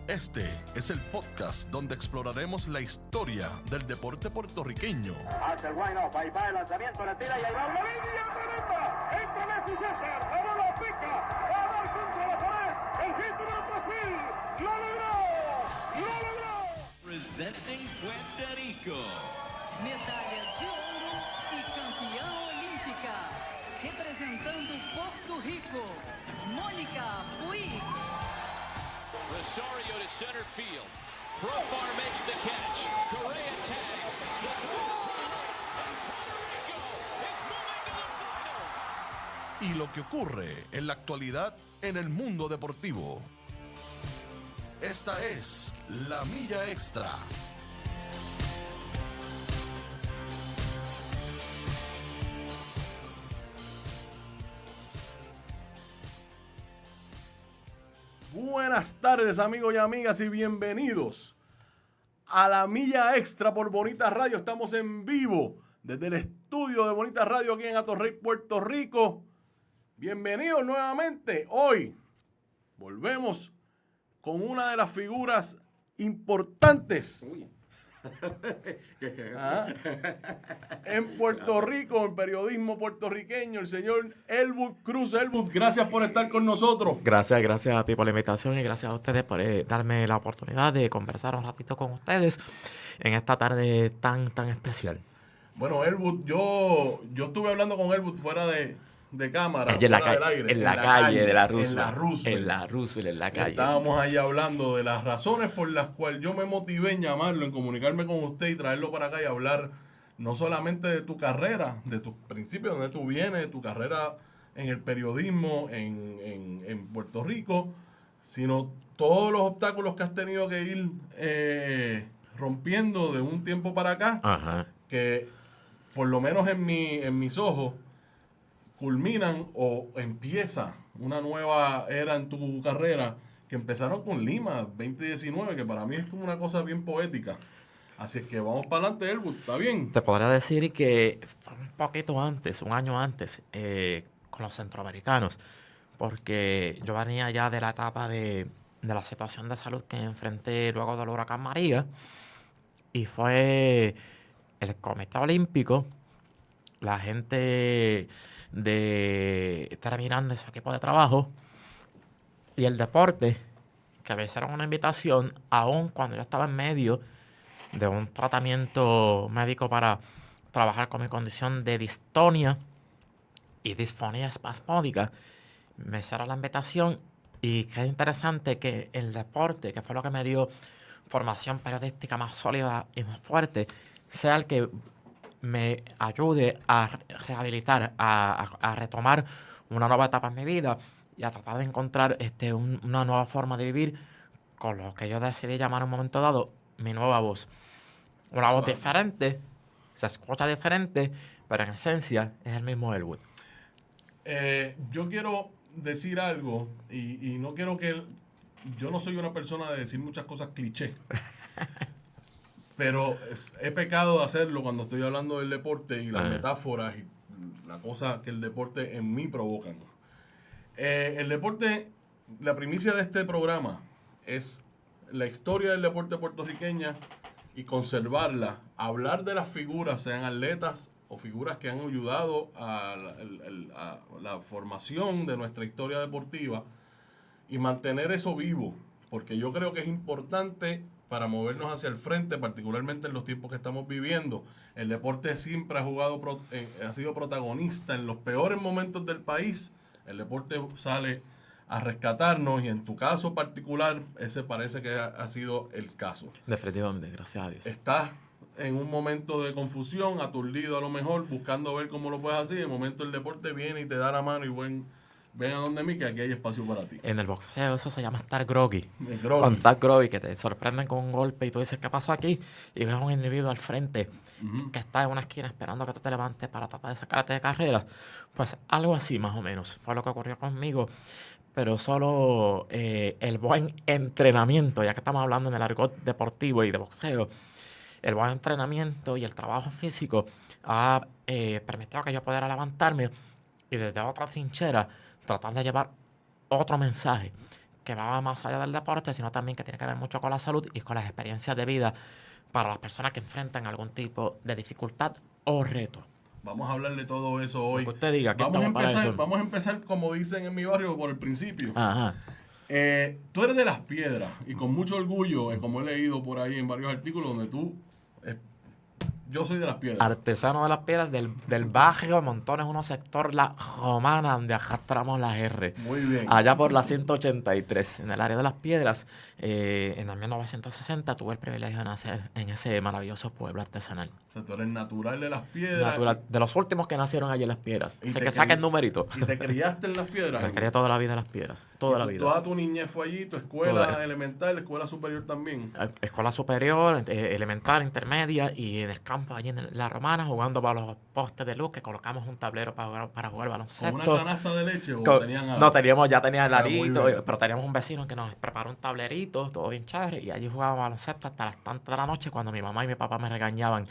Este es el podcast donde exploraremos la historia del deporte puertorriqueño. Hace el wind-up, ahí va el lanzamiento, la tira y ahí va la línea derecha. Entra Messi César, la bola pica, va a dar contra la pared. El hit del perfil, ¡lo logró! ¡Lo logró! Presenting Puerto Rico. Medalha de ouro e campeã olímpica. Representando Porto Rico, Mônica Puig. Rosario to center field. Profar makes the catch. Correa tags. The throws to right. And Puerto Rico is moving to the final. Y lo que ocurre en la actualidad en el mundo deportivo. Esta es La Milla Extra. Buenas tardes, amigos y amigas, y bienvenidos a La Milla Extra por Bonita Radio. Estamos en vivo desde el estudio de Bonita Radio aquí en Atorrey, Puerto Rico. Bienvenidos nuevamente. Hoy volvemos con una de las figuras importantes en Puerto Rico, en periodismo puertorriqueño, el señor Elwood Cruz. Elwood, gracias por estar con nosotros. Gracias a ti por la invitación y gracias a ustedes por darme la oportunidad de conversar un ratito con ustedes en esta tarde tan especial. Bueno, Elwood, yo estuve hablando con Elwood fuera de cámara, Allí en la fuera del calle, aire, en la calle de la Roosevelt. En la calle. Estábamos ahí hablando de las razones por las cuales yo me motivé en llamarlo, en comunicarme con usted y traerlo para acá y hablar no solamente de tu carrera, de tus principios, de dónde tú vienes, de tu carrera en el periodismo en Puerto Rico, sino todos los obstáculos que has tenido que ir rompiendo de un tiempo para acá. Ajá. Que por lo menos en mis ojos culminan o empieza una nueva era en tu carrera, que empezaron con Lima 2019, que para mí es como una cosa bien poética. Así es que vamos para adelante, Elwood, ¿está bien? Te podría decir que fue un poquito antes, un año antes, con los centroamericanos, porque yo venía ya de la etapa de la situación de salud que enfrenté luego del huracán María, y fue el Comité Olímpico, la gente de terminando su equipo de trabajo y el deporte, que me hicieron una invitación, aún cuando yo estaba en medio de un tratamiento médico para trabajar con mi condición de distonia y disfonía espasmódica. Me hicieron la invitación y qué interesante que el deporte, que fue lo que me dio formación periodística más sólida y más fuerte, sea el que me ayude a rehabilitar, a retomar una nueva etapa en mi vida y a tratar de encontrar una nueva forma de vivir con lo que yo decidí llamar en un momento dado mi nueva voz. Una voz diferente, se escucha diferente, pero en esencia es el mismo Elwood. Yo quiero decir algo y no quiero que... Yo no soy una persona de decir muchas cosas cliché. Pero he pecado de hacerlo cuando estoy hablando del deporte y las metáforas y la cosa que el deporte en mí provoca. El deporte, la primicia de este programa es la historia del deporte puertorriqueña y conservarla. Hablar de las figuras, sean atletas o figuras que han ayudado a la formación de nuestra historia deportiva y mantener eso vivo. Porque yo creo que es importante para movernos hacia el frente, particularmente en los tiempos que estamos viviendo. El deporte siempre ha sido protagonista en los peores momentos del país. El deporte sale a rescatarnos y en tu caso particular, ese parece que ha sido el caso. Definitivamente, gracias a Dios. Estás en un momento de confusión, aturdido a lo mejor, buscando ver cómo lo puedes hacer. En el momento el deporte viene y te da la mano y ven a donde mí, que aquí hay espacio para ti. En el boxeo eso se llama estar groggy. Groggy. Cuando estás groggy, que te sorprenden con un golpe y tú dices, ¿qué pasó aquí? Y ves a un individuo al frente que está en una esquina esperando que tú te levantes para tratar de sacarte de carrera. Pues algo así más o menos fue lo que ocurrió conmigo. Pero solo el buen entrenamiento, ya que estamos hablando en el argot deportivo y de boxeo, el buen entrenamiento y el trabajo físico ha permitido que yo pudiera levantarme y desde otra trinchera tratar de llevar otro mensaje que va más allá del deporte, sino también que tiene que ver mucho con la salud y con las experiencias de vida para las personas que enfrentan algún tipo de dificultad o reto. Vamos a hablar de todo eso hoy. Lo que usted diga, aquí vamos estamos para eso. vamos a empezar, como dicen en mi barrio, por el principio. Ajá. Tú eres de Las Piedras y con mucho orgullo, como he leído por ahí en varios artículos, donde tú... yo soy de Las Piedras. Artesano de las piedras del barrio Montones, uno sector La Romana, donde arrastramos las R. Muy bien. Allá por la 183, en el área de Las Piedras, en el 1960, tuve el privilegio de nacer en ese maravilloso pueblo artesanal. O sea, tú eres natural de Las Piedras. Natural, de los últimos que nacieron allí en Las Piedras. Y Sé te que saquen numerito. ¿Y te criaste en Las Piedras? Me quería toda la vida en Las Piedras. Toda la vida. Toda tu niñez fue allí, tu escuela Toda. elemental, escuela superior también. Escuela superior, elemental, intermedia y en el campo allí en La Romana jugando para los postes de luz que colocamos un tablero para jugar ¿Con baloncesto. una canasta de leche o Co- tenían algo? No, ya tenía el Ah, muy arito, bien. pero teníamos un vecino que nos preparó un tablerito, todo bien chévere, y allí jugábamos baloncesto hasta las tantas de la noche cuando mi mamá y mi papá me regañaban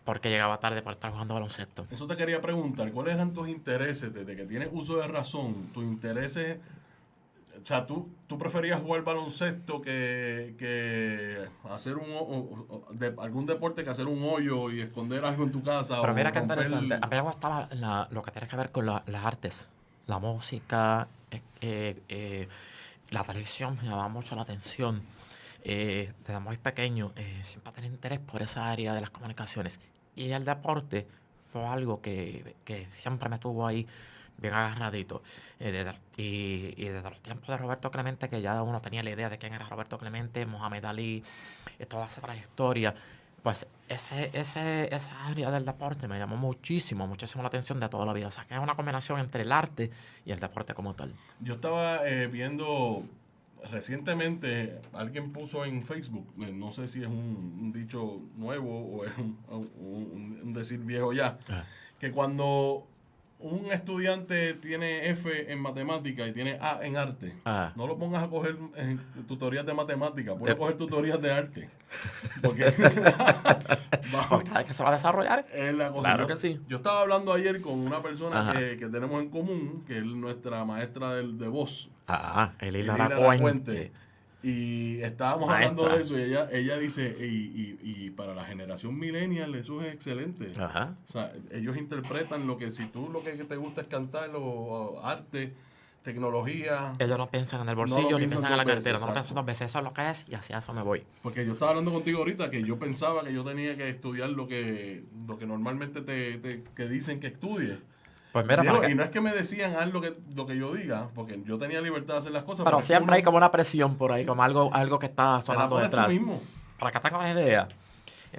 porque llegaba tarde por estar jugando baloncesto. Eso te quería preguntar, ¿cuáles eran tus intereses desde que tienes uso de razón? Tus intereses, o sea, ¿tú preferías jugar baloncesto que hacer algún deporte que hacer un hoyo y esconder algo en tu casa? Pero o mira qué romper- interesante, a mí me gustaba lo que tiene que ver con las artes, la música, la televisión me llamaba mucho la atención. Desde muy pequeño siempre tenía interés por esa área de las comunicaciones. Y el deporte fue algo que siempre me tuvo ahí bien agarradito. Y desde los tiempos de Roberto Clemente, que ya uno tenía la idea de quién era Roberto Clemente, Mohamed Ali, toda esa trayectoria, pues esa área del deporte me llamó muchísimo la atención de toda la vida. O sea, que es una combinación entre el arte y el deporte como tal. Yo estaba viendo recientemente, alguien puso en Facebook, no sé si es un dicho nuevo o es un decir viejo ya, que cuando un estudiante tiene F en matemática y tiene A en arte, no lo pongas a coger tutorías de matemática, ponlo a coger tutorías de arte. Porque Porque cada vez que se va a desarrollar. es la cosa. Claro que sí. Yo estaba hablando ayer con una persona Ajá. que tenemos en común, que es nuestra maestra de voz. Elila Puente. Puente. Y estábamos Maestra. hablando de eso y ella dice, y para la generación millennial eso es excelente. Ajá. O sea, ellos interpretan si tú lo que te gusta es cantar o arte, tecnología. Ellos no piensan en el bolsillo, No lo ni piensan piensan en la dos veces, cartera, no lo exacto. piensan dos veces, eso es lo que es y hacia eso me voy. Porque yo estaba hablando contigo ahorita que yo pensaba que yo tenía que estudiar lo que normalmente te dicen que estudie. Pues mira, Y no es que me decían haz lo que yo diga, porque yo tenía libertad de hacer las cosas. pero es que siempre uno hay como una presión por ahí, como algo que está se la sonando pones tú detrás. mismo. Para que tengan una idea,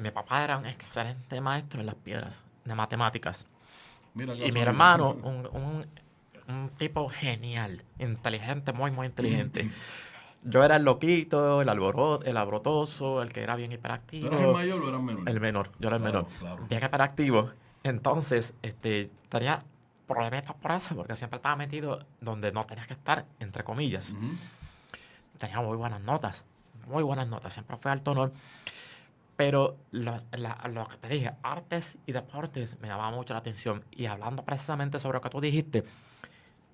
mi papá era un excelente maestro en Las Piedras, de matemáticas. Mira, Y mi hermano, un tipo genial, inteligente, muy, muy inteligente. Yo era el loquito, el alborotoso, el que era bien ¿Tú hiperactivo. eras el mayor o eras menor? El menor, yo era el Claro, menor. claro. Bien hiperactivo. Entonces, tenía problemitas por eso, porque siempre estaba metido donde no tenías que estar, entre comillas. Ujú. Tenía muy buenas notas, siempre fue alto honor. Pero lo que te dije, artes y deportes, me llamaba mucho la atención. Y hablando precisamente sobre lo que tú dijiste,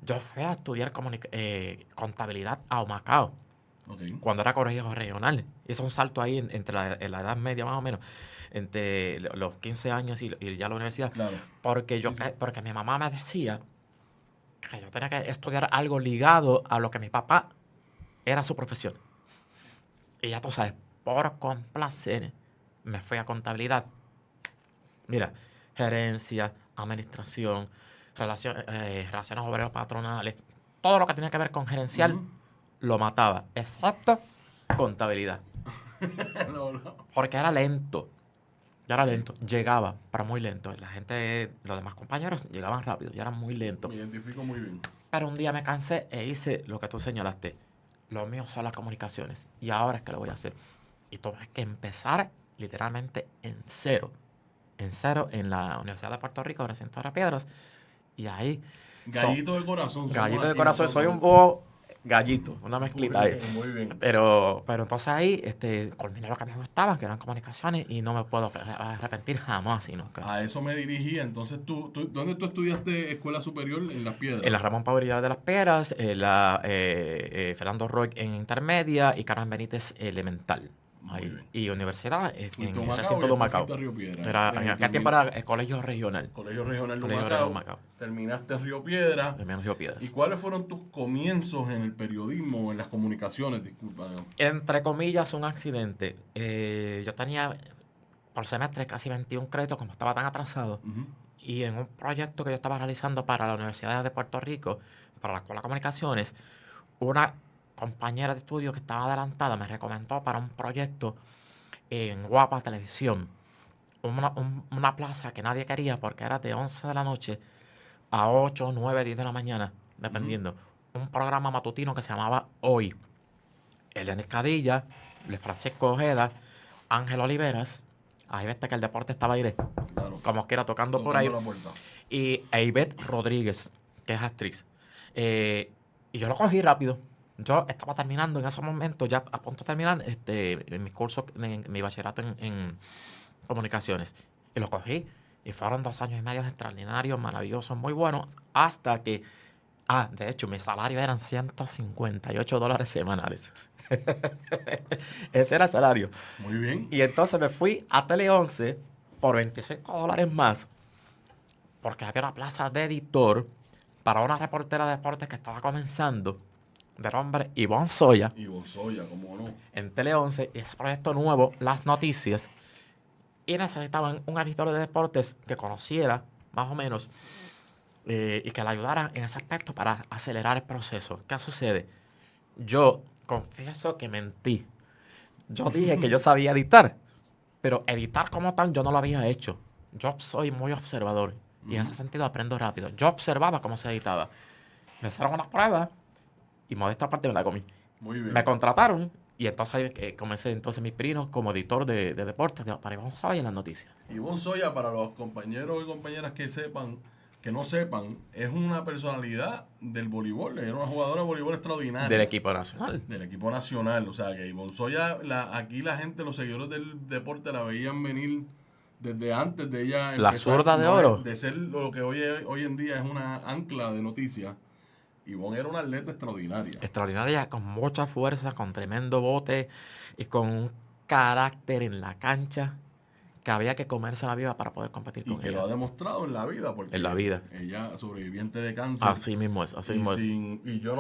yo fui a estudiar contabilidad a Humacao, Ok. cuando era colegio regional. Hice un salto ahí en la edad media más o menos, entre los 15 años y ya la universidad. Claro. Porque porque mi mamá me decía que yo tenía que estudiar algo ligado a lo que mi papá era su profesión. Y ya tú sabes, por complacer, me fui a contabilidad. Mira, gerencia, administración, relaciones obreros patronales, todo lo que tenía que ver con gerencial, lo mataba, excepto contabilidad. No. Porque era lento. Yo era lento. Llegaba, pero muy lento. La gente, los demás compañeros llegaban rápido. Yo era muy lento. Me identifico muy bien. Pero un día me cansé e hice lo que tú señalaste. Lo mío son las comunicaciones. Y ahora es que lo voy a hacer. Y tuve que empezar literalmente en cero. En cero en la Universidad de Puerto Rico, recinto de Piedras. Y ahí... Gallito de corazón. somos Gallito de aquí corazón. Soy nosotros. un búho gallito, una mezclita ahí. Muy bien. Pero entonces ahí culminé lo que me gustaba, que eran comunicaciones, y no me puedo arrepentir jamás, sino que A eso me dirigía. Entonces, ¿dónde tú estudiaste escuela superior? En Las Piedras. en la Ramón Paurillar de Las Piedras, en la Fernando Roy en intermedia y Carmen Benítez elemental. Muy Ahí. bien. Y universidad Fuiste en a el Humacao recinto y de después Humacao. fuiste a Río Piedra. En aquel tiempo era el colegio regional. Colegio Regional de Colegio Humacao. de Humacao. Terminaste en Río Piedra. De menos Río Piedras. ¿Y cuáles fueron tus comienzos en el periodismo, en las comunicaciones? Disculpa. Entre comillas, un accidente. Yo tenía por semestre casi 21 créditos, como estaba tan atrasado. Ujú. Y en un proyecto que yo estaba realizando para la Universidad de Puerto Rico, para la Escuela de Comunicaciones, una compañera de estudio que estaba adelantada me recomendó para un proyecto en Guapa Televisión. Una plaza que nadie quería porque era de 11 de la noche a 8, 9, 10 de la mañana, dependiendo. Un programa matutino que se llamaba Hoy. Elianis Cadilla, Luis Francisco Ojeda, Ángel Oliveras. Ahí ves que el deporte estaba aire, Claro. como quiera, tocando por ahí. La puerta. Y Ivette Rodríguez, que es actriz. Y yo lo cogí rápido. Yo estaba terminando en esos momentos, ya a punto de terminar en mis cursos, en mi bachillerato en comunicaciones. Y lo cogí. Y fueron 2 años y medio extraordinarios, maravillosos, muy buenos. Hasta que, de hecho, mi salario eran $158 semanales. Ese era el salario. Muy bien. Y entonces me fui a Tele 11 por $25 más, porque había una plaza de editor para una reportera de deportes que estaba comenzando, de nombre Ivonne Soya, Y Bonzoya, ¿cómo no? en Tele 11, y ese proyecto nuevo, Las Noticias, y necesitaban un editor de deportes que conociera, más o menos, y que le ayudara en ese aspecto para acelerar el proceso. ¿Qué sucede? Yo confieso que mentí. Yo dije que yo sabía editar, pero editar como tal yo no lo había hecho. Yo soy muy observador y en ese sentido aprendo rápido. Yo observaba cómo se editaba. Me hicieron unas pruebas y modesta parte me la comí. Muy bien. Me contrataron y entonces comencé mis pininos como editor de deportes para Ivonne Soya en las noticias. Y Bonzoya, para los compañeros y compañeras que no sepan, es una personalidad del voleibol. Era una jugadora de voleibol extraordinaria. Del equipo nacional. Del equipo nacional. O sea, que Bonzoya, aquí la gente, los seguidores del deporte la veían venir desde antes de ella. La empezar, zurda de oro. De ser lo que hoy en día es una ancla de noticias. Ivonne era una atleta extraordinaria. Extraordinaria, con mucha fuerza, con tremendo bote y con un carácter en la cancha que había que comerse la viva para poder competir Y con que ella. lo ha demostrado en la vida. Porque En la vida. Ella, sobreviviente de cáncer. Así mismo es, así mismo es. Y yo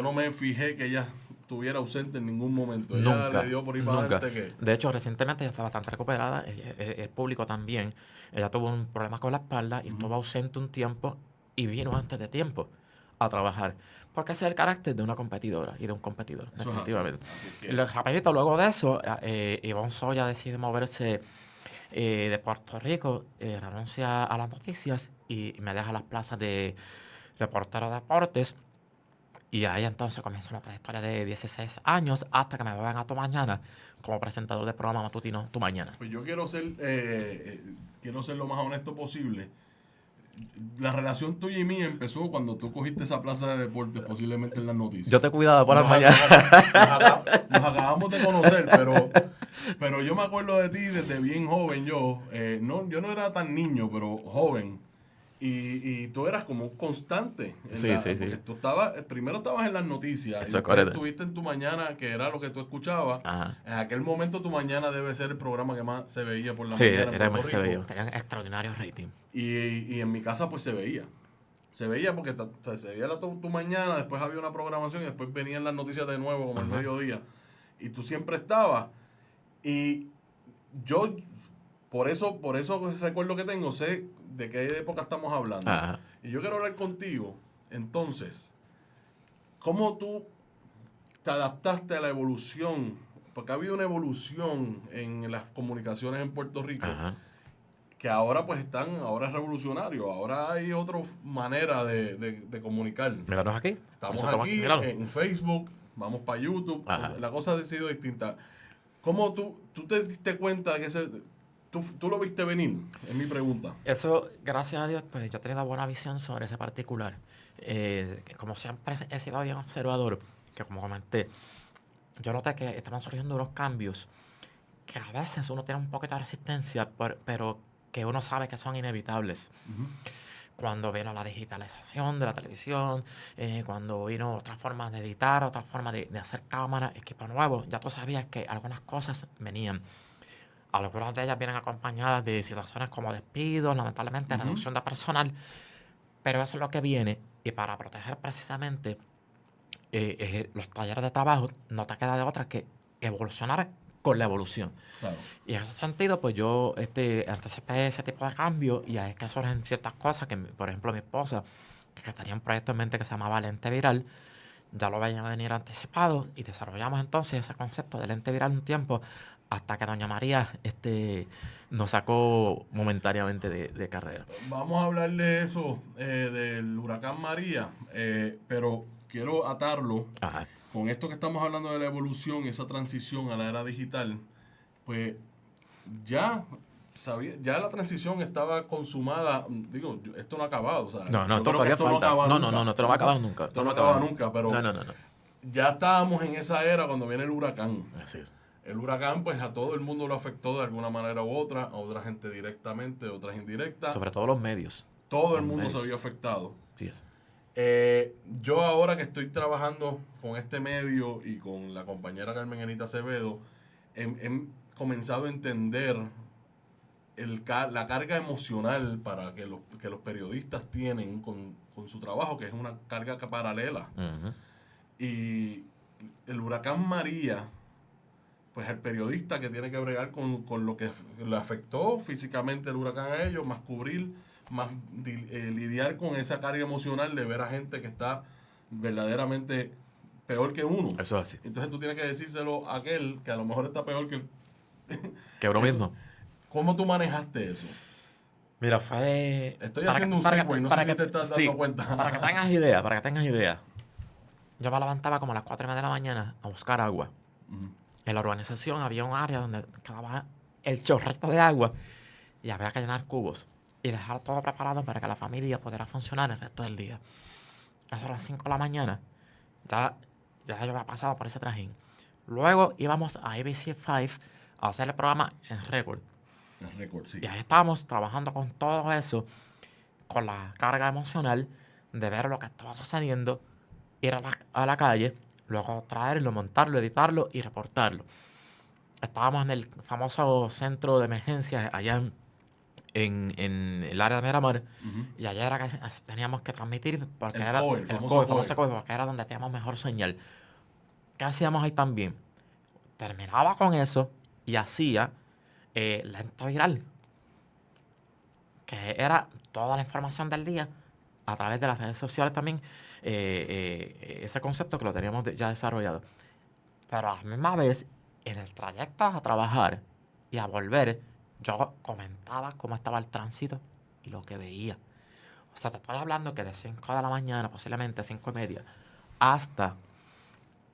no me fijé que ella estuviera ausente en ningún momento. Ella Nunca, le dio por ahí para nunca. adelante que... De hecho, recientemente ella está bastante recuperada, es público también. Ella tuvo un problema con la espalda y estuvo ausente un tiempo y vino antes de tiempo a trabajar. Porque ese es el carácter de una competidora y de un competidor, Eso es definitivamente. así que- Rapidito, luego de eso, Ivonne Soya decide moverse de Puerto Rico, renuncia a las noticias y me deja las plazas de reportero de deportes. Y ahí entonces comienza una trayectoria de 16 años hasta que me vean a Tu Mañana como presentador del programa matutino Tu Mañana. Pues yo quiero ser lo más honesto posible. La relación tuya y mía empezó cuando tú cogiste esa plaza de deportes, posiblemente en las noticias. Yo te cuidaba por las Nos mañanas. nos acabamos de conocer, pero yo me acuerdo de ti desde bien joven. Yo no era tan niño, pero joven. Y tú eras como un constante. Sí. Porque tú primero estabas en las noticias. Eso y es después correcto. estuviste en Tu Mañana, que era lo que tú escuchabas. Ajá. En aquel momento Tu Mañana debe ser el programa que más se veía por la Sí, mañana en era Puerto se Rico. veía. Tenían extraordinarios rating. Y en mi casa pues se veía. Se veía porque se veía tu Mañana, después había una programación y después venían las noticias de nuevo como el mediodía. Y tú siempre estabas. Y yo, por eso recuerdo que tengo, sé de qué época estamos hablando. Ajá. Y yo quiero hablar contigo, entonces, ¿cómo tú te adaptaste a la evolución? Porque ha habido una evolución en las comunicaciones en Puerto Rico. Ajá. Que ahora pues ahora es revolucionario, ahora hay otra manera de comunicar. Míranos aquí. Estamos Eso aquí míralo. en Facebook, vamos para YouTube, Ajá. la cosa ha sido distinta. ¿Cómo tú te diste cuenta de que tú lo viste venir? Es mi pregunta. Eso, gracias a Dios, pues yo he tenido buena visión sobre ese particular. Como siempre he sido bien observador, que como comenté, yo noté que estaban surgiendo unos cambios que a veces uno tiene un poquito de resistencia, pero que uno sabe que son inevitables. Cuando vino la digitalización de la televisión, cuando vino otras formas de editar, otras formas de hacer cámara, equipo nuevo, ya tú sabías que algunas cosas venían. Algunas de ellas vienen acompañadas de situaciones como despidos, lamentablemente, reducción de personal, pero eso es lo que viene, y para proteger precisamente los talleres de trabajo, no te queda de otra que evolucionar con la evolución. Claro. Y en ese sentido, pues yo anticipé ese tipo de cambio, y ahí es que surgen ciertas cosas que, por ejemplo, mi esposa, que tenía un proyecto en mente que se llamaba Lente Viral, ya lo veía venir anticipado, y desarrollamos entonces ese concepto de lente viral un tiempo, hasta que doña María nos sacó momentáneamente de carrera. Vamos a hablar de eso, del huracán María, pero quiero atarlo Ajá. con esto que estamos hablando de la evolución y esa transición a la era digital. Pues ya la transición estaba consumada. Digo, esto no ha acabado. O sea, No, yo esto creo que todavía esto falta. acaba No, nunca. esto no va a acabar nunca. Esto no acaba nunca, pero No. ya estábamos en esa era cuando viene el huracán. Así es. El huracán, pues a todo el mundo lo afectó de alguna manera u otra, a otra gente directamente, a otras indirectas. Sobre todo los medios. Todo el los mundo medios. se vio afectado. Sí es. Yo ahora que estoy trabajando con este medio y con la compañera Carmen Anita Acevedo, he comenzado a entender la carga emocional para que los periodistas tienen con su trabajo, que es una carga paralela. Ujú. Y el huracán María, pues el periodista que tiene que bregar con lo que le afectó físicamente el huracán a ellos, más cubrir, más lidiar con esa carga emocional de ver a gente que está verdaderamente peor que uno. Eso es así. Entonces tú tienes que decírselo a aquel que a lo mejor está peor que... Que uno mismo. ¿Cómo tú manejaste eso? Mira, fue... Estoy haciendo un segue, no sé si te estás dando cuenta. Para que tengas idea. Yo me levantaba como a las 4:30 de la mañana a buscar agua. En la urbanización había un área donde quedaba el chorrito de agua y había que llenar cubos y dejar todo preparado para que la familia pudiera funcionar el resto del día. Eso a las 5 de la mañana. Ya yo había pasado por ese trajín. Luego íbamos a ABC5 a hacer el programa en récord. El récord, sí. Y ahí estábamos trabajando con todo eso, con la carga emocional de ver lo que estaba sucediendo, ir a la calle, luego traerlo, montarlo, editarlo y reportarlo. Estábamos en el famoso centro de emergencias allá en el área de Miramar, y allá era que teníamos que transmitir, porque era COE, el famoso COE, porque era donde teníamos mejor señal. ¿Qué hacíamos ahí también? Terminaba con eso y hacía Lente Viral, que era toda la información del día a través de las redes sociales también, ese concepto que lo teníamos ya desarrollado. Pero a la misma vez, en el trayecto a trabajar y a volver, yo comentaba cómo estaba el tránsito y lo que veía. O sea, te estoy hablando que de 5 de la mañana, posiblemente 5:30, hasta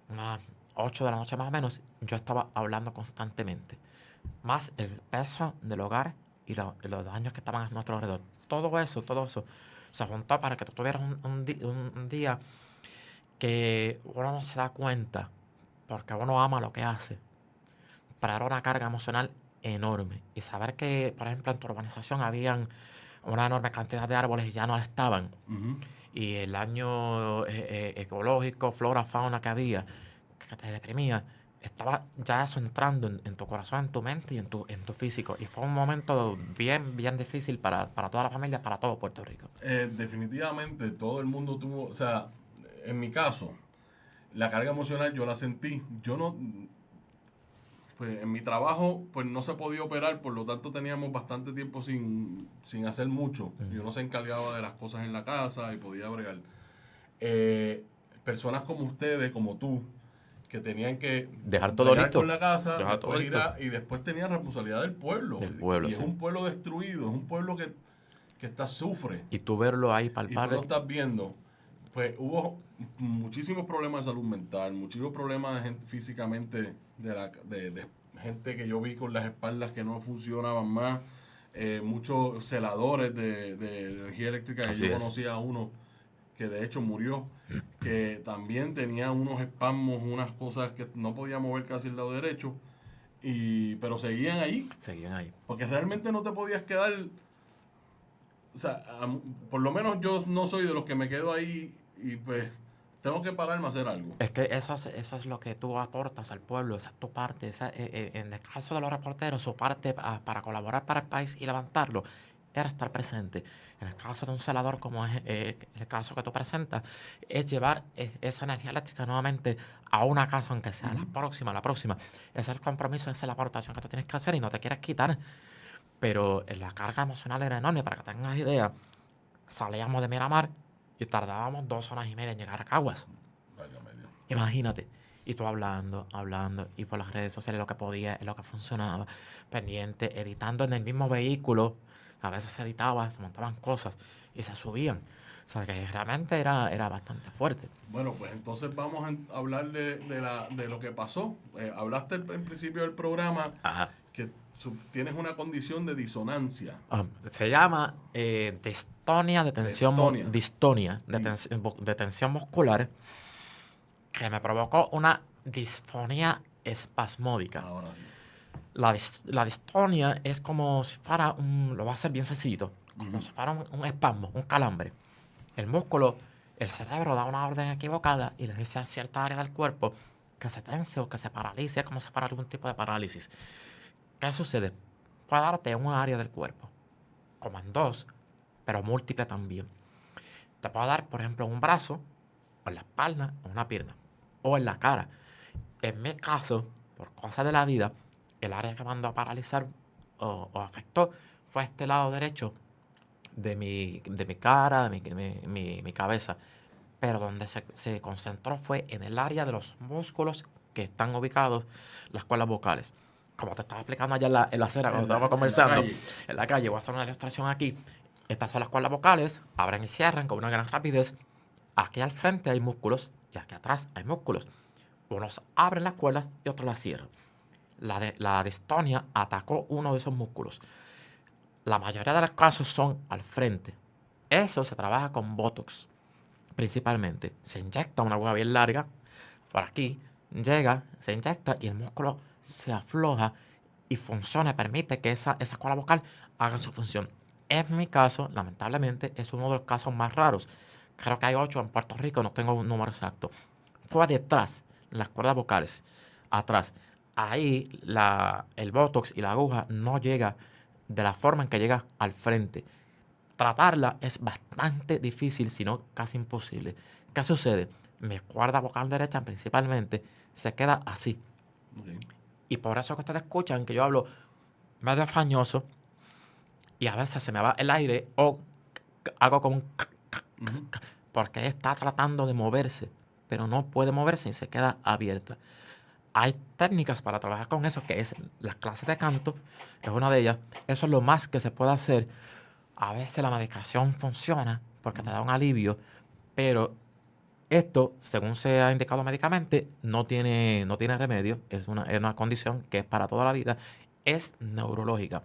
unas 8 de la noche más o menos, yo estaba hablando constantemente. Más el peso del hogar y los daños que estaban a nuestro alrededor. Todo eso se juntó para que tú tuvieras un día que uno no se da cuenta, porque uno ama lo que hace, pero era una carga emocional enorme. Y saber que, por ejemplo, en tu urbanización habían una enorme cantidad de árboles y ya no estaban. Y el daño ecológico, flora, fauna que había, que te deprimía, estaba ya eso entrando en tu corazón, en tu mente y en tu físico. Y fue un momento bien difícil para toda la familia, para todo Puerto Rico. Definitivamente todo el mundo tuvo, o sea, en mi caso, la carga emocional yo la sentí. Yo no, pues en mi trabajo pues no se podía operar, por lo tanto teníamos bastante tiempo sin hacer mucho. Yo no se encargaba de las cosas en la casa y podía bregar. Personas como ustedes, como tú, que tenían que dejar todo listo con la casa, dejar todo después listo. y después tenían responsabilidad del pueblo. Y sí. es un pueblo destruido, es un pueblo que sufre. Y tú verlo ahí Y tú palpar. lo estás viendo. Pues hubo muchísimos problemas de salud mental, muchísimos problemas de gente físicamente, de gente que yo vi con las espaldas que no funcionaban más, muchos celadores de energía eléctrica. Así Yo es. conocía a uno que de hecho murió. que también tenía unos espasmos, unas cosas que no podía mover casi el lado derecho, pero seguían ahí. Seguían ahí. Porque realmente no te podías quedar, o sea, por lo menos yo no soy de los que me quedo ahí y pues tengo que pararme a hacer algo. Es que eso es lo que tú aportas al pueblo, esa es tu parte. En el caso de los reporteros, su parte para colaborar para el país y levantarlo era estar presente. En el caso de un celador, como es el caso que tú presentas, es llevar esa energía eléctrica nuevamente a una casa, aunque sea la próxima. Ese es el compromiso, esa es la aportación que tú tienes que hacer y no te quieres quitar. Pero la carga emocional era enorme. Para que tengas idea, salíamos de Miramar y tardábamos 2 horas y media en llegar a Caguas. Imagínate. Y tú hablando, y por las redes sociales lo que podía, lo que funcionaba, pendiente, editando en el mismo vehículo. A veces se editaba, se montaban cosas y se subían. O sea, que realmente era bastante fuerte. Bueno, pues entonces vamos a hablar de lo que pasó. Hablaste en principio del programa que tienes una condición de disonancia. Se llama distonia de tensión muscular, que me provocó una disfonía espasmódica. Ahora sí. La distonia es como si fuera lo voy a hacer bien sencillito, como si fuera un espasmo, un calambre. El músculo, el cerebro da una orden equivocada y le dice a cierta área del cuerpo que se tense o que se paralice, como si fuera algún tipo de parálisis. ¿Qué sucede? Puede darte en un área del cuerpo, como en 2, pero múltiple también. Te puede dar, por ejemplo, en un brazo, o en la espalda, o en una pierna, o en la cara. En mi caso, por cosas de la vida, el área que mandó a paralizar o afectó fue este lado derecho de mi cara, de mi cabeza. Pero donde se concentró fue en el área de los músculos que están ubicados las cuerdas vocales. Como te estaba explicando allá en la acera cuando estábamos conversando, en la calle, voy a hacer una ilustración aquí. Estas son las cuerdas vocales, abren y cierran con una gran rapidez. Aquí al frente hay músculos y aquí atrás hay músculos. Unos abren las cuerdas y otros las cierran. La distonia atacó uno de esos músculos. La mayoría de los casos son al frente. Eso se trabaja con Botox, principalmente. Se inyecta una aguja bien larga por aquí, llega, se inyecta y el músculo se afloja y funciona, permite que esa cuerda vocal haga su función. En mi caso, lamentablemente, es uno de los casos más raros. Creo que hay 8 en Puerto Rico, no tengo un número exacto. Fue detrás, las cuerdas vocales, atrás. Ahí el Botox y la aguja no llega de la forma en que llega al frente. Tratarla es bastante difícil, si no casi imposible. ¿Qué sucede? Mi cuerda vocal derecha principalmente se queda así. Okay. Y por eso que ustedes escuchan que yo hablo medio fañoso y a veces se me va el aire o hago como un porque está tratando de moverse, pero no puede moverse y se queda abierta. Hay técnicas para trabajar con eso, que es las clases de canto, es una de ellas. Eso es lo más que se puede hacer. A veces la medicación funciona porque te da un alivio, pero esto, según se ha indicado médicamente, no tiene remedio. Es una condición que es para toda la vida. Es neurológica.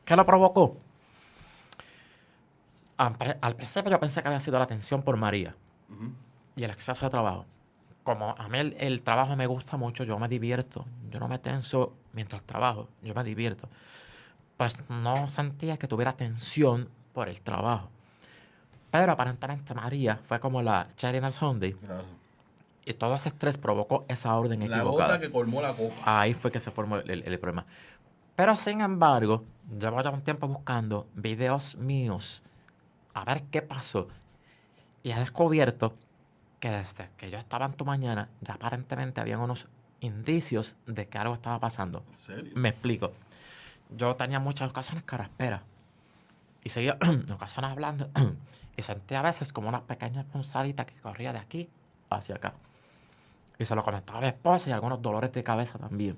¿Qué lo provocó? Al principio yo pensé que había sido la tensión por María y el exceso de trabajo. Como a mí el trabajo me gusta mucho, yo me divierto. Yo no me tenso mientras trabajo, yo me divierto. Pues no sentía que tuviera tensión por el trabajo. Pero aparentemente María fue como la cherry en el sundae. Claro. Y todo ese estrés provocó esa orden equivocada. La gota que colmó la copa. Ahí fue que se formó el problema. Pero sin embargo, llevo ya un tiempo buscando videos míos a ver qué pasó. Y he descubierto que desde que yo estaba en Tu Mañana, ya aparentemente habían unos indicios de que algo estaba pasando. ¿En serio? Me explico. Yo tenía muchas ocasiones carraspera. Y seguía en ocasiones hablando. Y sentía a veces como una pequeña punzadita que corría de aquí hacia acá. Y se lo comentaba a mi esposa y algunos dolores de cabeza también.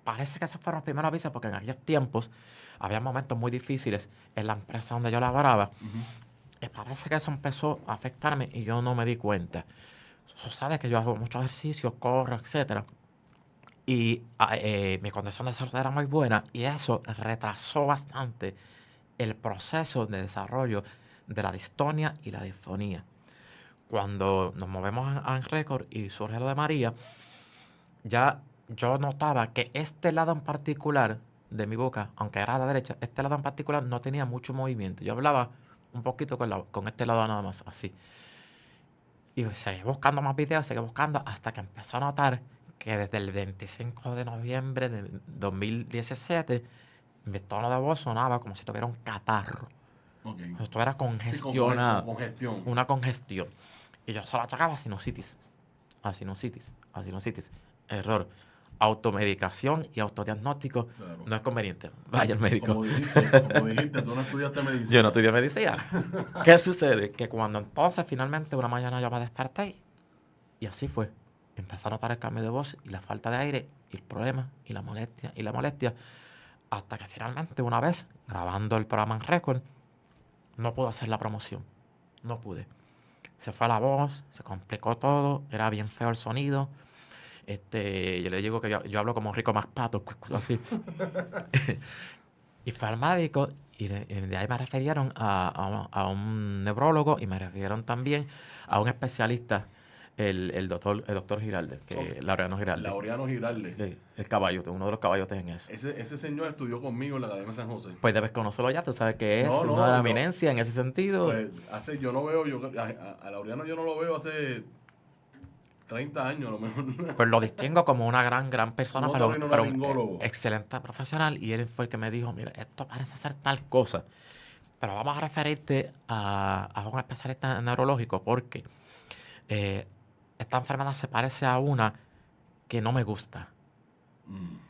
Parece que esos fueron los primeros avisos porque en aquellos tiempos había momentos muy difíciles en la empresa donde yo laboraba. Y parece que eso empezó a afectarme y yo no me di cuenta. Sucede que yo hago mucho ejercicio, corro, etc. Y mi condición de salud era muy buena y eso retrasó bastante el proceso de desarrollo de la distonia y la disfonía. cuando nos movemos a récord y surge lo de María, ya yo notaba que este lado en particular de mi boca, aunque era a la derecha, este lado en particular no tenía mucho movimiento. Yo hablaba un poquito con este lado nada más, así. Y seguí buscando más videos, seguí buscando, hasta que empecé a notar que desde el 25 de noviembre de 2017, mi tono de voz sonaba como si tuviera un catarro. Ok. Como si estuviera Sí, con congestionado. congestión. Una congestión. Y yo solo achacaba sinusitis. A sinusitis. Error. Automedicación y autodiagnóstico Claro. no es conveniente. Vaya al médico. Como dijiste, tú no estudiaste medicina. Yo no estudié medicina. ¿Qué sucede? Que cuando entonces finalmente una mañana yo me desperté y así fue. Empecé a notar el cambio de voz y la falta de aire y el problema y la molestia. Hasta que finalmente una vez, grabando el programa en récord, no pude hacer la promoción. No pude. Se fue la voz, se complicó todo, era bien feo el sonido. Yo le digo que yo hablo como Rico Maspato, así. Y fue al médico y de ahí me refirieron a un neurólogo y me refirieron también a un especialista, el doctor Giralde, Laureano Giralde. Laureano Giralde. El caballo, uno de los caballotes en eso. Ese señor estudió conmigo en la Academia San José. Pues debes conocerlo ya, tú sabes que es No, una de las no. eminencias en ese sentido. Pues yo no veo, a Laureano yo no lo veo hace 30 años a lo mejor. Pues lo distingo como una gran persona, Un pero otorrinolaringólogo. excelente profesional. Y él fue el que me dijo, mira, esto parece ser tal cosa, pero vamos a referirte a un especialista neurológico porque esta enfermedad se parece a una que no me gusta.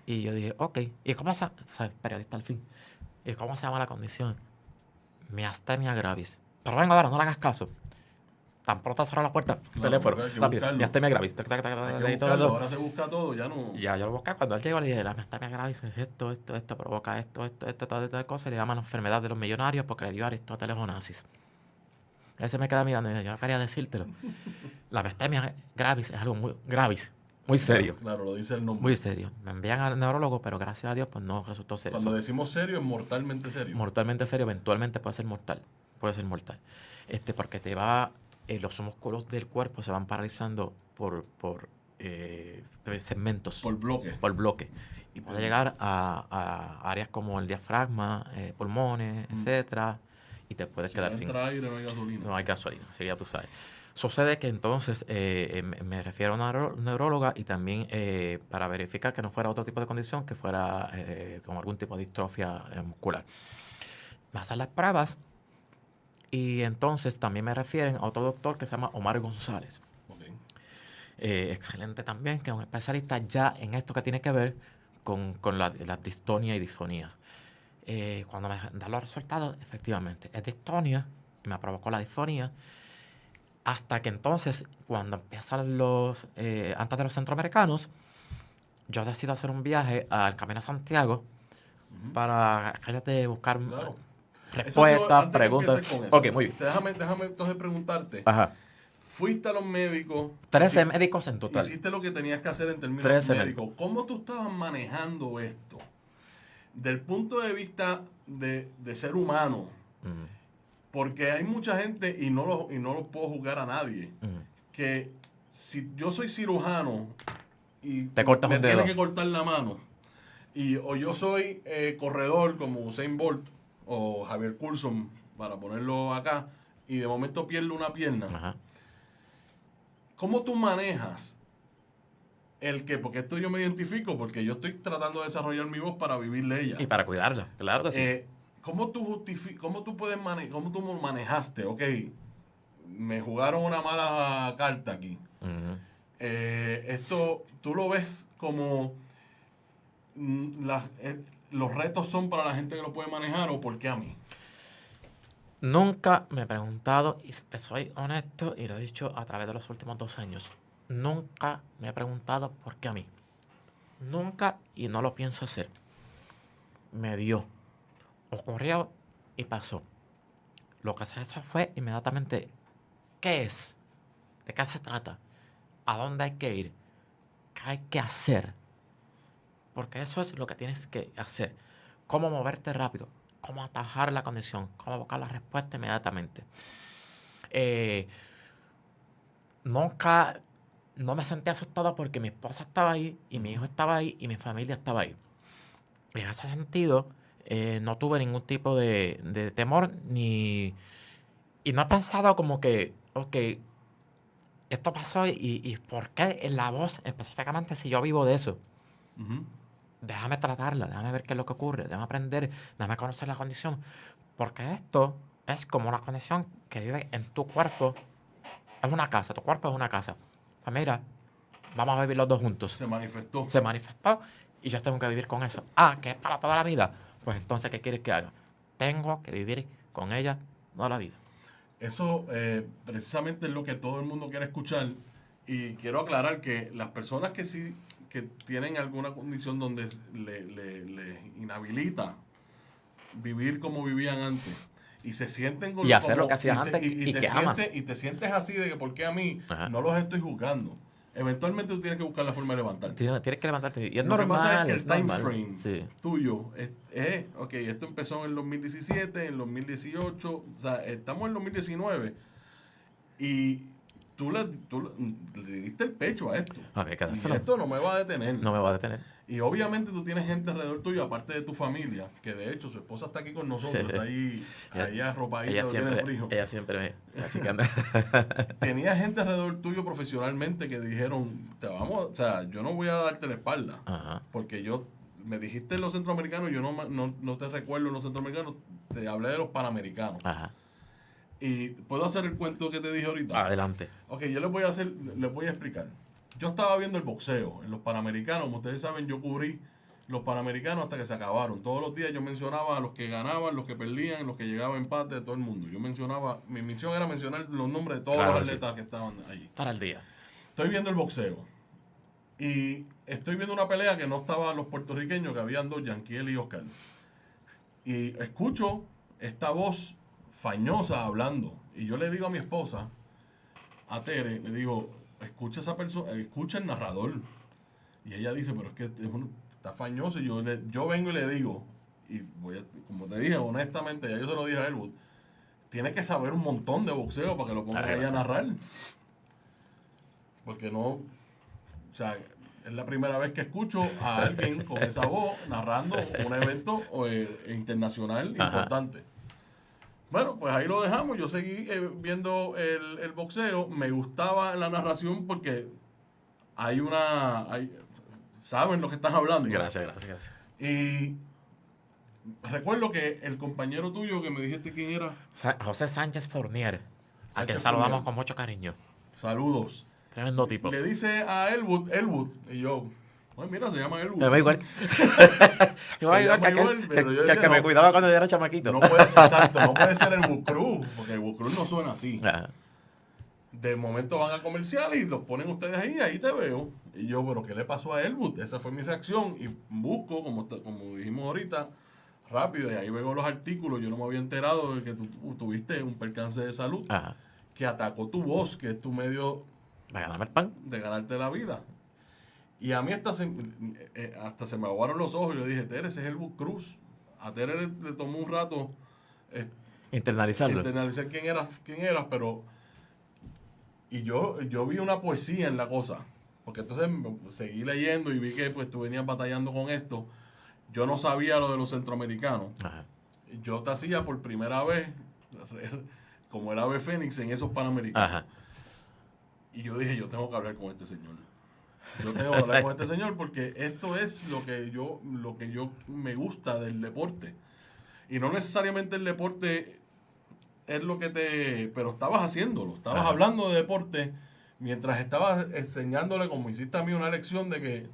Y yo dije, ok, ¿y cómo se llama? Periodista al fin. ¿Y cómo se llama la condición? Miastenia gravis. Pero venga, ahora, no le hagas caso. Tan pronto cerró la puerta, teléfono, porque hay que rápido, buscarlo. miastenia gravis. Hay que buscarlo, ahora se busca todo, ya no. Ya yo lo busqué. Cuando él llegó, le dije, la miastenia gravis es esto, provoca esto, tal cosa. Y le llaman la enfermedad de los millonarios porque le dio a Aristóteles Onassis. Él se me queda mirando y dice, yo no quería decírtelo. La miastenia gravis es algo muy gravis, muy serio. Claro, lo dice el nombre. Muy serio. Me envían al neurólogo, pero gracias a Dios, pues no resultó serio. Cuando decimos serio, es mortalmente serio. Mortalmente serio, eventualmente puede ser mortal. Puede ser mortal. Porque te va, los músculos del cuerpo se van paralizando por segmentos. Por bloque. Por bloque. Y puede llegar a áreas como el diafragma, pulmones, etcétera. Y te puedes quedar sin. Entra aire, no hay gasolina. No hay gasolina, así ya tú sabes. Sucede que entonces me refiero a una neuróloga y también para verificar que no fuera otro tipo de condición, que fuera con algún tipo de distrofia muscular. Me hacen las pruebas y entonces también me refieren a otro doctor que se llama Omar González. Okay. Excelente también, que es un especialista ya en esto que tiene que ver con la distonia y disfonía. Cuando me dan los resultados, efectivamente, es distonia y me provocó la disfonía. Hasta que entonces, cuando empiezan antes de los centroamericanos, yo decido hacer un viaje al Camino a Santiago para buscar respuestas, preguntas. Ok, muy bien. Déjame entonces preguntarte. Ajá. Fuiste a los médicos. 13 médicos en total. Hiciste lo que tenías que hacer en términos 13 médicos. ¿Cómo tú estabas manejando esto? Del punto de vista de ser humano. Porque hay mucha gente, y no lo puedo juzgar a nadie, que si yo soy cirujano y te cortas me un dedo, tienen que cortar la mano, o yo soy corredor como Usain Bolt o Javier Coulson, para ponerlo acá, y de momento pierdo una pierna, ajá, ¿cómo tú manejas porque esto yo me identifico, porque yo estoy tratando de desarrollar mi voz para vivirle ella? y para cuidarla, claro que sí. ¿Cómo tú manejaste? Ok, me jugaron una mala carta aquí. Esto, ¿tú lo ves como los retos son para la gente que lo puede manejar o por qué a mí? Nunca me he preguntado, y te soy honesto, y lo he dicho a través de los últimos 2 años, nunca me he preguntado por qué a mí. Nunca, y no lo pienso hacer. Me dio. Ocurrió y pasó. Lo que se hizo fue inmediatamente, ¿qué es? ¿De qué se trata? ¿A dónde hay que ir? ¿Qué hay que hacer? Porque eso es lo que tienes que hacer. Cómo moverte rápido, cómo atajar la condición, cómo buscar la respuesta inmediatamente. nunca, no me sentí asustado porque mi esposa estaba ahí, y mi hijo estaba ahí, y mi familia estaba ahí. En ese sentido, no tuve ningún tipo de temor, y no he pensado como que, ok, esto pasó y ¿por qué en la voz específicamente si yo vivo de eso? Ujú. Déjame tratarla, déjame ver qué es lo que ocurre, déjame aprender, déjame conocer la condición. Porque esto es como una condición que vive en tu cuerpo. Es una casa, tu cuerpo es una casa. Pues mira, vamos a vivir los dos juntos. Se manifestó. Se manifestó y yo tengo que vivir con eso. Ah, que es para toda la vida. Pues entonces, ¿qué quieres que haga? Tengo que vivir con ella toda la vida. Eso precisamente es lo que todo el mundo quiere escuchar. Y quiero aclarar que las personas que sí que tienen alguna condición donde le inhabilita vivir como vivían antes y se sienten Y hacer lo que hacían antes y te que amas. y te sientes así de que ¿por qué a mí? Ajá. No los estoy juzgando. Eventualmente tú tienes que buscar la forma de levantarte. Tienes que levantarte. Y es Lo que normal. pasa es que el es time normal. frame Sí. tuyo ok, esto empezó en el 2017, en el 2018, o sea, estamos en el 2019 y tú le diste el pecho a esto. A ver, Y quédaselo. esto no me va a detener. No me va a detener. Y obviamente tú tienes gente alrededor tuyo, aparte de tu familia, que de hecho su esposa está aquí con nosotros, está ahí arropadita, Ella no tiene siempre, frío. ella siempre me achicando. Tenía gente alrededor tuyo profesionalmente que dijeron, o sea, yo no voy a darte la espalda, Ajá. porque me dijiste los centroamericanos, yo no te recuerdo los centroamericanos, te hablé de los panamericanos. Ajá. Y puedo hacer el cuento que te dije ahorita. Adelante. Ok, yo les voy a explicar. Yo estaba viendo el boxeo en los Panamericanos. Como ustedes saben, yo cubrí los Panamericanos hasta que se acabaron. Todos los días yo mencionaba a los que ganaban, los que perdían, los que llegaban a empate, de todo el mundo. Mi misión era mencionar los nombres de todos Claro, los sí. atletas que estaban allí. Para el día. Estoy viendo el boxeo. Y estoy viendo una pelea que no estaban los puertorriqueños, que habían dos, Yanquiel y Oscar. Y escucho esta voz fañosa hablando. Y yo le digo a mi esposa, a Tere, le digo, escucha esa persona, escucha el narrador. Y ella dice, pero es que está fañoso. Y yo vengo y le digo, y como te dije, honestamente, ya yo se lo dije a Elwood, tiene que saber un montón de boxeo para que lo ponga ahí a narrar. Porque no, o sea, es la primera vez que escucho a alguien con esa voz narrando un evento internacional importante. Bueno, pues ahí lo dejamos. Yo seguí viendo el boxeo. Me gustaba la narración porque saben lo que están hablando. Gracias. Y recuerdo que el compañero tuyo que me dijiste quién era. José Sánchez Fournier. A Sánchez quien saludamos Fournier. con mucho cariño. Saludos. Tremendo tipo. Le dice a Elwood. Y yo, pues mira, se llama Elwood. Me va igual. Yo Se igual llama que igual, pero yo el decía, que me no. cuidaba cuando yo era chamaquito. No puede ser el Bucruz, porque el Bucruz no suena así. Ajá. De momento van a comercial y los ponen ustedes ahí te veo. Y yo, pero ¿qué le pasó a Elwood? Esa fue mi reacción. Y busco, como dijimos ahorita, rápido, y ahí veo los artículos. Yo no me había enterado de que tú tuviste un percance de salud Ajá. que atacó tu voz, que es tu medio ¿Va a ganarme el pan? de ganarte la vida. Y a mí hasta se me aguaron los ojos. Y yo dije, Tere, ese es Elwood Cruz. A Tere le tomó un rato Internalizarlo. internalizar quién eras, pero... Y yo vi una poesía en la cosa. Porque entonces seguí leyendo y vi que pues tú venías batallando con esto. Yo no sabía lo de los centroamericanos. Ajá. Yo te hacía por primera vez como el ave fénix en esos panamericanos. Ajá. Y yo dije, yo tengo que hablar con este señor. Yo tengo que hablar con este señor porque esto es lo que yo me gusta del deporte. Y no necesariamente el deporte es lo que pero estabas haciéndolo. Estabas Ajá. hablando de deporte mientras estabas enseñándole, como hiciste a mí, una lección de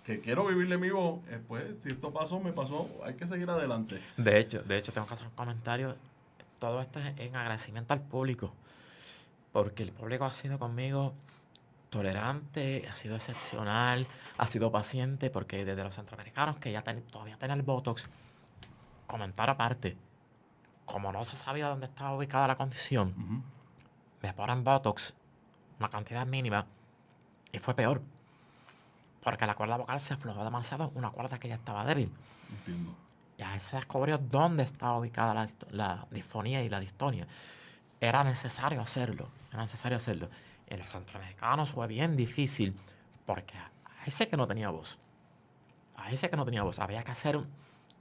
que quiero vivirle mi voz. Después, si esto pasó, me pasó. Hay que seguir adelante. De hecho, tengo que hacer un comentario. Todo esto es en agradecimiento al público. Porque el público ha sido conmigo tolerante, ha sido excepcional, ha sido paciente, porque desde los centroamericanos que ya todavía tienen el Botox, comentar aparte, como no se sabía dónde estaba ubicada la condición, me ponen Botox, una cantidad mínima, y fue peor. Porque la cuerda vocal se aflojó demasiado, una cuerda que ya estaba débil. Entiendo. Ya se descubrió dónde estaba ubicada la disfonía y la distonia. era necesario hacerlo. Era necesario hacerlo. En los centroamericanos fue bien difícil porque a ese que no tenía voz, había que hacer,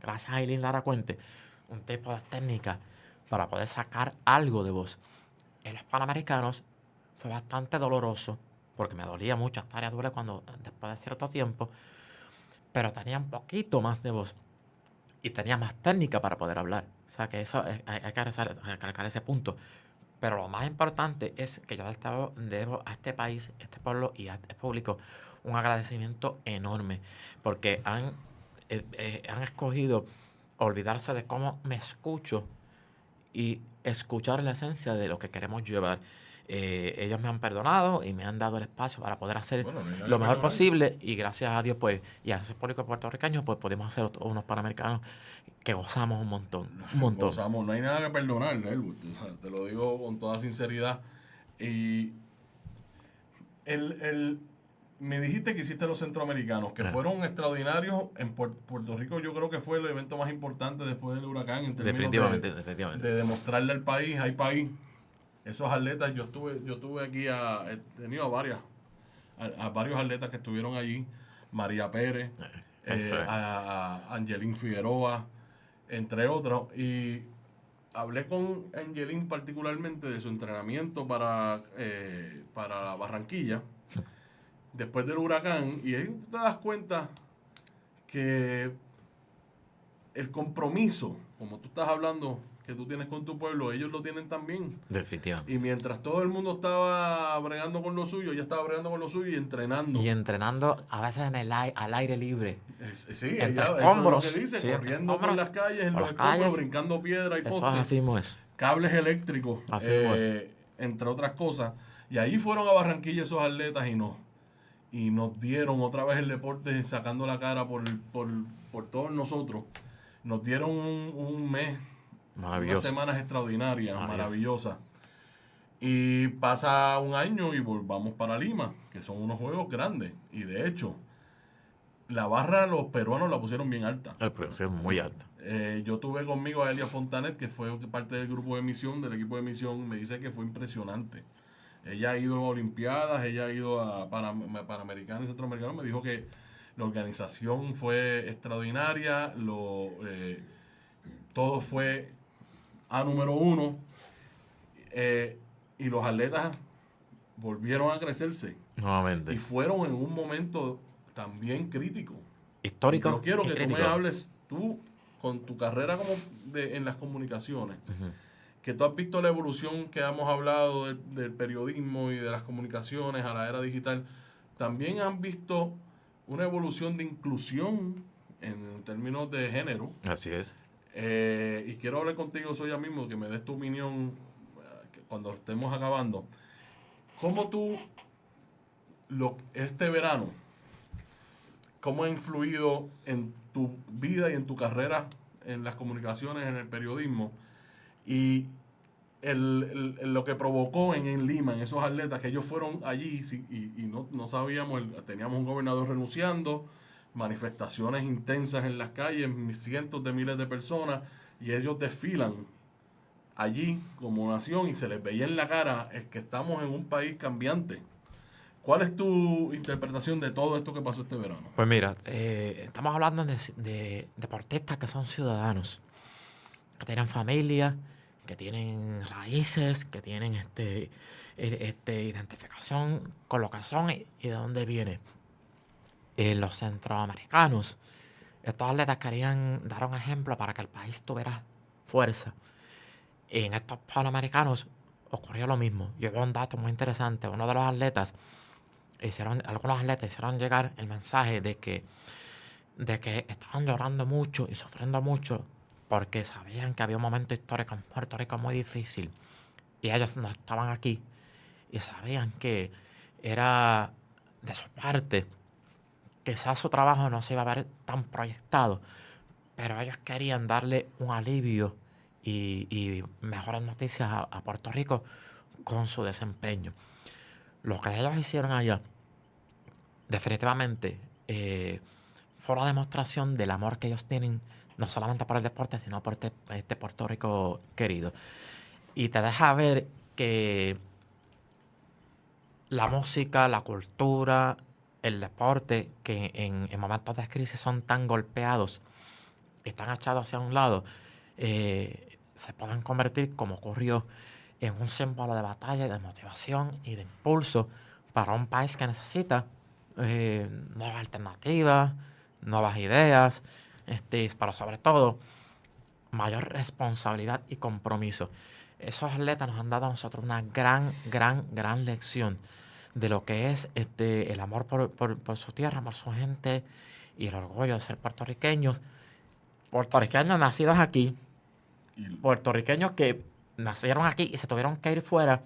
gracias a Aileen Lara Cuente, un tipo de técnica para poder sacar algo de voz. En los panamericanos fue bastante doloroso porque me dolía mucho, hasta área duele cuando después de cierto tiempo, pero tenía un poquito más de voz y tenía más técnica para poder hablar. O sea que eso hay que recalcar ese punto. Pero lo más importante es que yo debo a este país, a este pueblo y a este público un agradecimiento enorme porque han escogido olvidarse de cómo me escucho y escuchar la esencia de lo que queremos llevar. Ellos me han perdonado y me han dado el espacio para poder hacer lo mejor posible y gracias a Dios pues y a ese público puertorriqueño pues podemos hacer unos panamericanos que gozamos un montón. Gozamos, no hay nada que perdonar, Elwood, te lo digo con toda sinceridad. Y me dijiste que hiciste los centroamericanos, que fueron extraordinarios. En Puerto Rico yo creo que fue el evento más importante después del huracán en términos definitivamente. de demostrarle al país, hay país. Esos atletas, yo tuve aquí he tenido a varios atletas que estuvieron allí, María Pérez, a Angelín Figueroa, entre otros, y hablé con Angelín particularmente de su entrenamiento para Barranquilla después del huracán, y ahí te das cuenta que el compromiso, como tú estás hablando, que tú tienes con tu pueblo, ellos lo tienen también. Definitivamente. Y mientras todo el mundo estaba bregando con lo suyo, ella estaba bregando con lo suyo y entrenando. Y entrenando a veces al aire libre. Sí, entre ella, hombros, eso es lo que dice, sí, corriendo por las calles, en los escombros, brincando piedra y eso postes. así mismo es. Cables eléctricos, Así mismo es. entre otras cosas. Y ahí fueron a Barranquilla esos atletas y nos dieron otra vez el deporte sacando la cara por todos nosotros. Nos dieron un mes, unas semanas extraordinarias, maravillosas. Y pasa un año y volvamos para Lima, que son unos juegos grandes. Y de hecho, la barra los peruanos la pusieron bien alta. La pusieron muy alta. Yo tuve conmigo a Elia Fontanet, que fue parte del grupo de emisión, del equipo de emisión. Me dice que fue impresionante. Ella ha ido a Olimpiadas, ella ha ido a Panamericanos y Centroamericanos. Me dijo que la organización fue extraordinaria, todo fue a número 1, y los atletas volvieron a crecerse. Nuevamente. Y fueron en un momento también crítico. Histórico. Yo quiero que crítico. tú me hables, tú, con tu carrera en las comunicaciones, que tú has visto la evolución que hemos hablado del periodismo y de las comunicaciones a la era digital. También han visto una evolución de inclusión en términos de género. Así es. Y quiero hablar contigo hoy ya mismo, que me des tu opinión cuando estemos acabando. ¿Cómo tú, este verano, cómo ha influido en tu vida y en tu carrera en las comunicaciones, en el periodismo, y lo que provocó en Lima, en esos atletas, que ellos fueron allí y no sabíamos, teníamos un gobernador renunciando, manifestaciones intensas en las calles, cientos de miles de personas, y ellos desfilan allí como nación y se les veía en la cara es que estamos en un país cambiante. ¿Cuál es tu interpretación de todo esto que pasó este verano? Pues mira, estamos hablando de deportistas que son ciudadanos, que tienen familia, que tienen raíces, que tienen identificación con lo que son y de dónde vienen. Los centroamericanos, estos atletas querían dar un ejemplo para que el país tuviera fuerza. Y en estos panamericanos ocurrió lo mismo. Yo veo un dato muy interesante. Algunos atletas hicieron llegar el mensaje de que estaban llorando mucho y sufriendo mucho porque sabían que había un momento histórico en Puerto Rico muy difícil y ellos no estaban aquí y sabían que era de su parte, quizás su trabajo no se iba a ver tan proyectado, pero ellos querían darle un alivio y mejores noticias a Puerto Rico con su desempeño. Lo que ellos hicieron allá definitivamente fue una demostración del amor que ellos tienen no solamente por el deporte, sino por este Puerto Rico querido. y te deja ver que la música, la cultura, el deporte, que en momentos de crisis son tan golpeados y están echados hacia un lado, se pueden convertir, como ocurrió, en un símbolo de batalla, de motivación y de impulso para un país que necesita nuevas alternativas, nuevas ideas, pero sobre todo mayor responsabilidad y compromiso. Esos atletas nos han dado a nosotros una gran lección de lo que es el amor por su tierra, por su gente y el orgullo de ser puertorriqueños nacidos aquí, Y puertorriqueños que nacieron aquí y se tuvieron que ir fuera,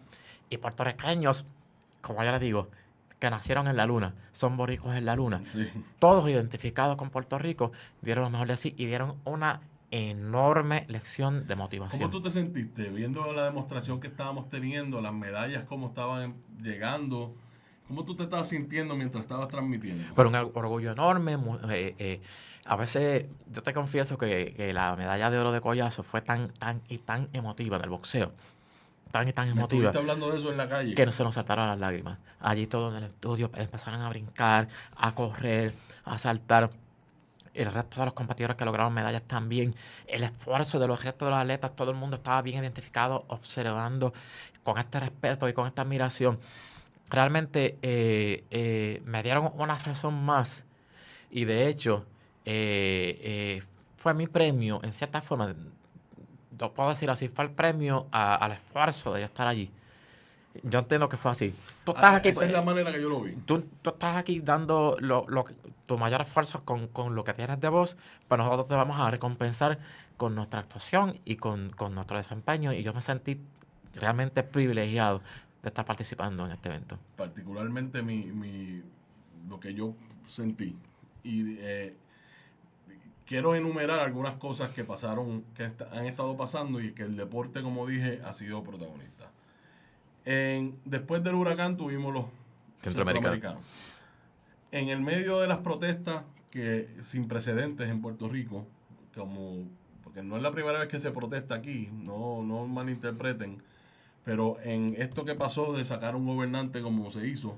y puertorriqueños, como ya les digo, que nacieron en la luna, son boricuas en la luna, sí. todos identificados con Puerto Rico, dieron lo mejor de sí y dieron una enorme lección de motivación. ¿Cómo tú te sentiste viendo la demostración que estábamos teniendo, las medallas, cómo estaban llegando? ¿Cómo tú te estabas sintiendo mientras estabas transmitiendo? Pero un orgullo enorme. A veces yo te confieso que la medalla de oro de Collazo fue tan emotiva del boxeo, tan Me emotiva, estuviste hablando de eso en la calle. que no se nos saltaron las lágrimas. Allí todos en el estudio empezaron a brincar, a correr, a saltar. El resto de los competidores que lograron medallas también. El esfuerzo de los restos de los atletas, todo el mundo estaba bien identificado, observando con este respeto y con esta admiración. Realmente me dieron una razón más, y de hecho fue mi premio, en cierta forma, lo puedo decir así, fue el premio al esfuerzo de yo estar allí. Yo entiendo que fue así. Tú estás aquí, Esa es la manera que yo lo vi. tú estás aquí dando tu mayor esfuerzo con lo que tienes de voz, pero nosotros te vamos a recompensar con nuestra actuación y con nuestro desempeño, y yo me sentí realmente privilegiado de estar participando en este evento. Particularmente lo que yo sentí. Y quiero enumerar algunas cosas que pasaron, que han estado pasando, y que el deporte, como dije, ha sido protagonista. Después del huracán tuvimos los centroamericanos. En el medio de las protestas, que sin precedentes en Puerto Rico, porque no es la primera vez que se protesta aquí, no malinterpreten, pero en esto que pasó de sacar un gobernante como se hizo,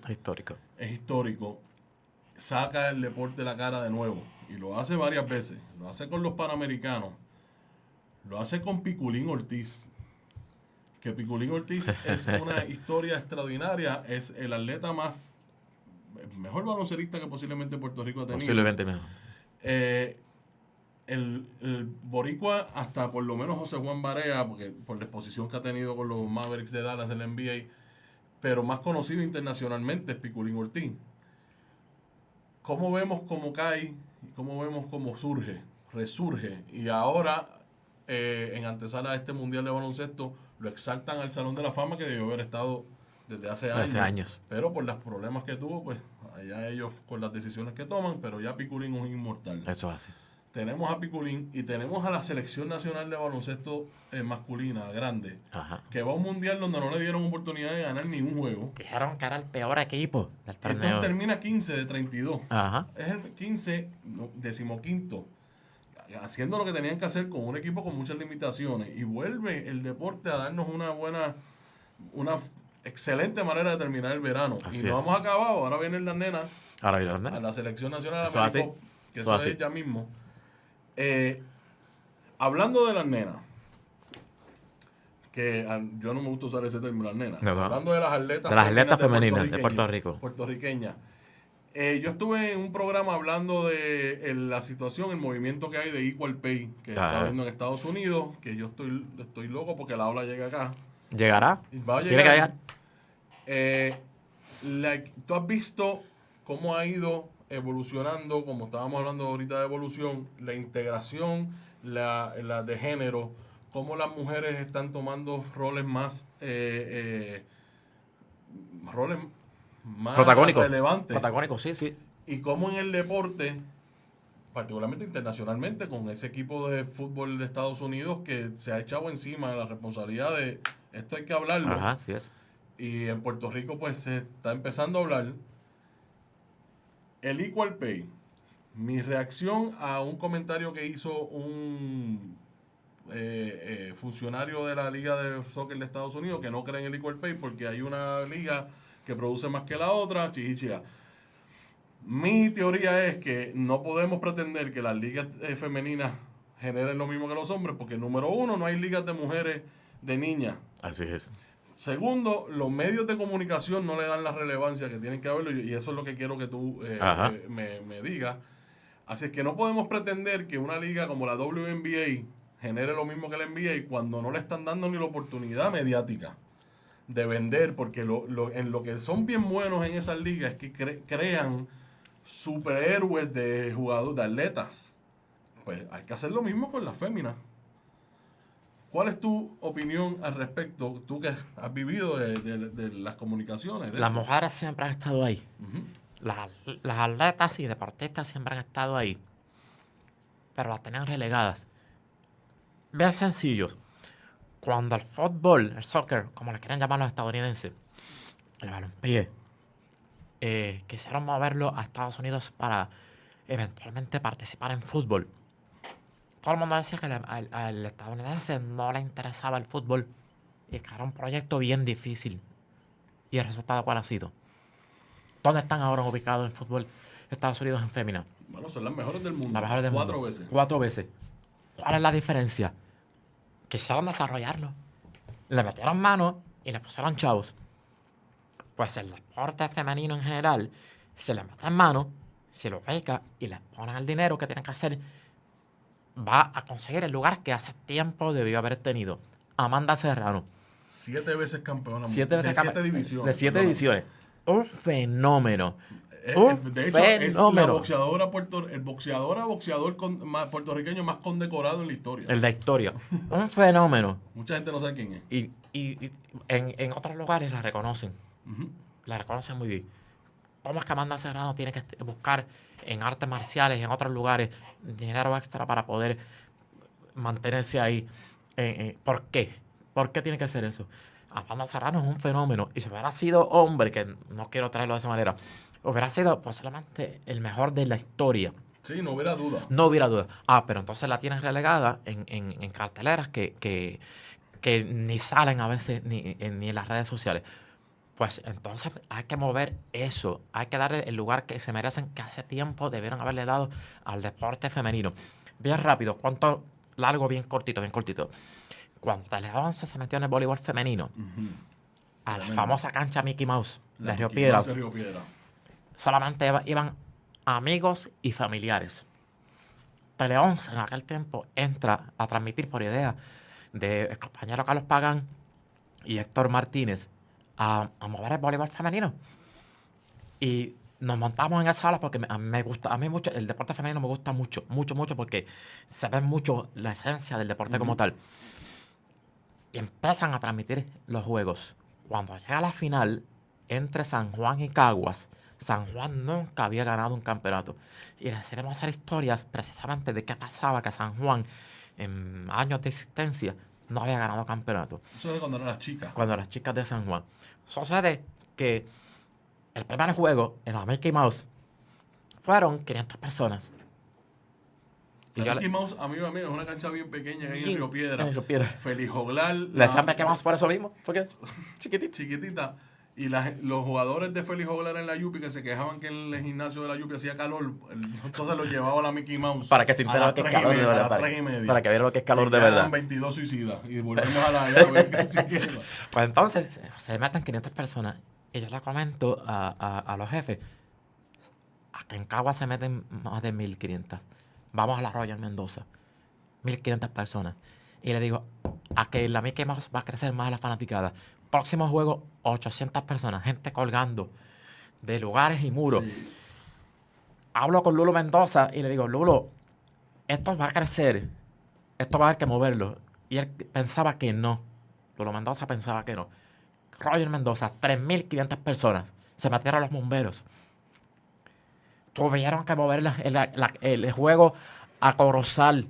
es histórico, saca el deporte la cara de nuevo, y lo hace varias veces. Lo hace con los Panamericanos, lo hace con Piculín Ortiz, que Piculín Ortiz es una historia extraordinaria, es el atleta mejor baloncelista que posiblemente Puerto Rico ha tenido. Posiblemente mejor. El boricua, hasta por lo menos José Juan Barea, porque por la exposición que ha tenido con los Mavericks de Dallas en la NBA, pero más conocido internacionalmente es Piculín Ortiz. ¿Cómo vemos cómo cae? ¿Cómo vemos cómo resurge? Y ahora, en antesala de este Mundial de Baloncesto, lo exaltan al Salón de la Fama, que debió haber estado desde hace años. Pero por los problemas que tuvo, pues allá ellos con las decisiones que toman, pero ya Piculín es inmortal. Eso es así. Tenemos a Piculín y tenemos a la Selección Nacional de Baloncesto masculina, grande, que va a un mundial donde no le dieron oportunidad de ganar ni un juego. Dijeron que era el peor equipo del torneo. Entonces termina 15 de 32. Ajá. Es el 15º, haciendo lo que tenían que hacer con un equipo con muchas limitaciones. Y vuelve el deporte a darnos una excelente manera de terminar el verano. Así y no hemos acabado. Ahora vienen las nenas a la Selección Nacional de América, que eso es ya mismo. Hablando de las nenas, que yo no me gusta usar ese término, las nenas. Hablando de las atletas femeninas de Puerto Rico. Puertorriqueñas. Yo estuve en un programa hablando de la situación, el movimiento que hay de Equal Pay, que está habiendo en Estados Unidos, que yo estoy loco porque la ola llega acá. ¿Llegará? Va a ¿Tiene que llegar? ¿Tú has visto cómo ha ido evolucionando, como estábamos hablando ahorita de evolución, la integración, la de género, cómo las mujeres están tomando roles más relevantes? Protagónicos, sí. Y cómo en el deporte, particularmente internacionalmente, con ese equipo de fútbol de Estados Unidos que se ha echado encima la responsabilidad de esto hay que hablarlo. Ajá, así es. Y en Puerto Rico pues se está empezando a hablar. El Equal Pay. Mi reacción a un comentario que hizo un funcionarios de la Liga de Soccer de Estados Unidos que no creen en el equal pay porque hay una liga que produce más que la otra, chichichia. Mi teoría es que no podemos pretender que las ligas femeninas generen lo mismo que los hombres porque, número uno, no hay ligas de mujeres de niñas. Así es. Segundo, los medios de comunicación no le dan la relevancia que tienen que haberlo y eso es lo que quiero que tú me digas. Así es que no podemos pretender que una liga como la WNBA genere lo mismo que la NBA cuando no le están dando ni la oportunidad mediática de vender, porque en lo que son bien buenos en esas ligas es que crean superhéroes de jugadores, de atletas. Pues hay que hacer lo mismo con las féminas. ¿Cuál es tu opinión al respecto? Tú que has vivido de las comunicaciones. Las mujeres siempre han estado ahí. Uh-huh. Las atletas y deportistas siempre han estado ahí. Pero las tenían relegadas. Bien sencillo. Cuando el fútbol, el soccer, como le quieren llamar los estadounidenses, el balompié, quisieron moverlo a Estados Unidos para eventualmente participar en fútbol. Todo el mundo decía que al estadounidense no le interesaba el fútbol y que era un proyecto bien difícil. ¿Y el resultado cuál ha sido? ¿Dónde están ahora ubicados el fútbol Estados Unidos en fémina? Bueno, son las mejores del mundo. Las mejores del mundo. 4 veces. 4 veces. ¿Cuál es la diferencia? Quisieron desarrollarlo. Le metieron mano y le pusieron chavos. Pues el deporte femenino en general se le mete en mano, se lo beca y le ponen el dinero que tienen que hacer. Va a conseguir el lugar que hace tiempo debió haber tenido. Amanda Serrano. 7 veces campeona. 7 veces de 7 divisiones. De 7 divisiones. Un fenómeno. De hecho, es la boxeador puertorriqueño más condecorado en la historia. En la historia. Un fenómeno. Mucha gente no sabe quién es. Y en otros lugares la reconocen. Uh-huh. La reconocen muy bien. ¿Cómo es que Amanda Serrano tiene que buscar en artes marciales y en otros lugares dinero extra para poder mantenerse ahí? ¿Por qué? ¿Por qué tiene que hacer eso? Amanda Serrano es un fenómeno. Y si hubiera sido hombre, que no quiero traerlo de esa manera, hubiera sido posiblemente el mejor de la historia. Sí, no hubiera duda. No hubiera duda. Pero entonces la tienes relegada en carteleras que ni salen a veces ni en las redes sociales. Pues entonces hay que mover eso. Hay que darle el lugar que se merecen, que hace tiempo debieron haberle dado al deporte femenino. Bien rápido. ¿Cuánto largo? Bien cortito, bien cortito. Cuando Tele11 se metió en el voleibol femenino, a la famosa cancha Mickey Mouse de Río Piedras, solamente iban amigos y familiares. Tele11 en aquel tiempo entra a transmitir por idea del compañero Carlos Pagán y Héctor Martínez a mover el voleibol femenino. Y nos montamos en esa sala porque me gusta, a mí mucho, el deporte femenino me gusta mucho, mucho, porque se ve mucho la esencia del deporte como tal. Y empiezan a transmitir los juegos. Cuando llega la final entre San Juan y Caguas, San Juan nunca había ganado un campeonato. Y decidimos hacer historias precisamente de qué pasaba que San Juan, en años de existencia, no había ganado campeonato. Eso es cuando eran las chicas. Cuando las chicas de San Juan. Sucede que el primer juego, en la Mickey Mouse, fueron 500 personas. La Mickey Mouse, amigo, es una cancha bien pequeña que hay en Río Piedra. Feliz Joglar. ¿Le decían Mickey Mouse por eso mismo? ¿Fue que chiquitita. Y los jugadores de Feliz Joglar en la Yupi que se quejaban que en el gimnasio de la Yupi hacía calor, entonces los llevaba a la Mickey Mouse. Para que sintieran lo que es calor de verdad. Para que vieran lo que es calor de verdad. 22 suicidas. Y volvemos a la llave. Pues entonces se meten 500 personas. Y yo le comento a los jefes, acá en Cagua se meten más de 1.500. Vamos a la Royal Mendoza. 1.500 personas. Y le digo, a que la Mickey Mouse va a crecer más la fanaticada. Próximo juego, 800 personas, gente colgando de lugares y muros. Sí. Hablo con Lulo Mendoza y le digo, Lulo, esto va a crecer, esto va a haber que moverlo. Y él pensaba que no. Lulo Mendoza pensaba que no. Roger Mendoza, 3.500 personas. Se metieron los bomberos. Tuvieron que mover el juego a Corozal.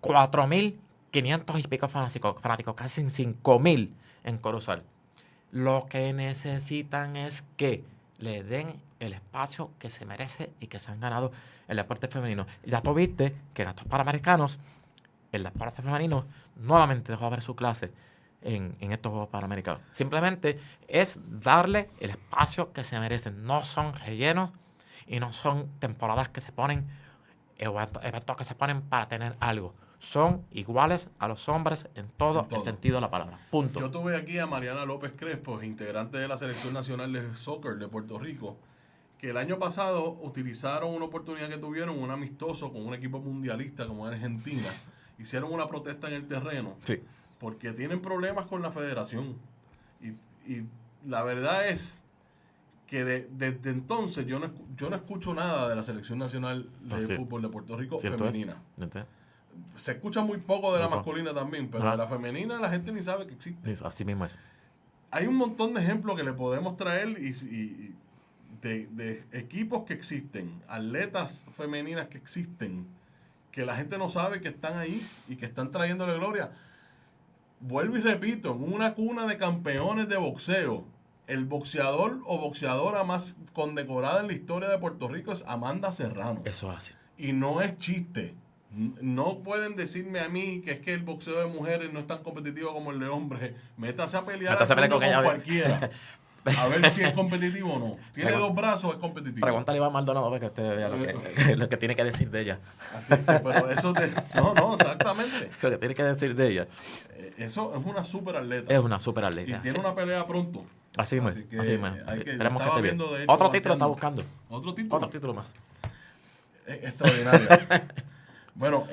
4.500 y pico fanáticos, casi 5.000 en Corozal. Lo que necesitan es que le den el espacio que se merece y que se han ganado el deporte femenino. Ya tú viste que en estos Panamericanos el deporte femenino nuevamente dejó de ver su clase en estos Juegos Panamericanos. Simplemente es darle el espacio que se merecen. No son rellenos y no son temporadas que se ponen, eventos que se ponen para tener algo. Son iguales a los hombres en todo el sentido de la palabra. Punto. Yo tuve aquí a Mariana López Crespo, integrante de la Selección Nacional de Soccer de Puerto Rico, que el año pasado utilizaron una oportunidad que tuvieron, un amistoso con un equipo mundialista como Argentina. Hicieron una protesta en el terreno. Sí. Porque tienen problemas con la federación. Y la verdad es que desde entonces yo no escucho nada de la Selección Nacional de Fútbol de Puerto Rico femenina. Se escucha muy poco de la masculina también, pero de la femenina la gente ni sabe que existe. Así mismo es. Hay un montón de ejemplos que le podemos traer y de equipos que existen, atletas femeninas que existen, que la gente no sabe que están ahí y que están trayéndole gloria. Vuelvo y repito, en una cuna de campeones de boxeo, el boxeador o boxeadora más condecorada en la historia de Puerto Rico es Amanda Serrano. Eso es así. Y no es chiste. No pueden decirme a mí que es que el boxeo de mujeres no es tan competitivo como el de hombres. Métase a pelear con cualquiera. A ver si es competitivo o no. Tiene 2 brazos, es competitivo. Pregúntale a Iván Maldonado para que usted vea lo que tiene que decir de ella. Así que, pero eso no, exactamente. Lo que tiene que decir de ella. Eso es una super atleta. Es una super atleta. Y tiene una pelea pronto. Así mismo. Esperemos que esté bien. Otro título está buscando. ¿Otro título? Otro título más. Extraordinario. Bueno,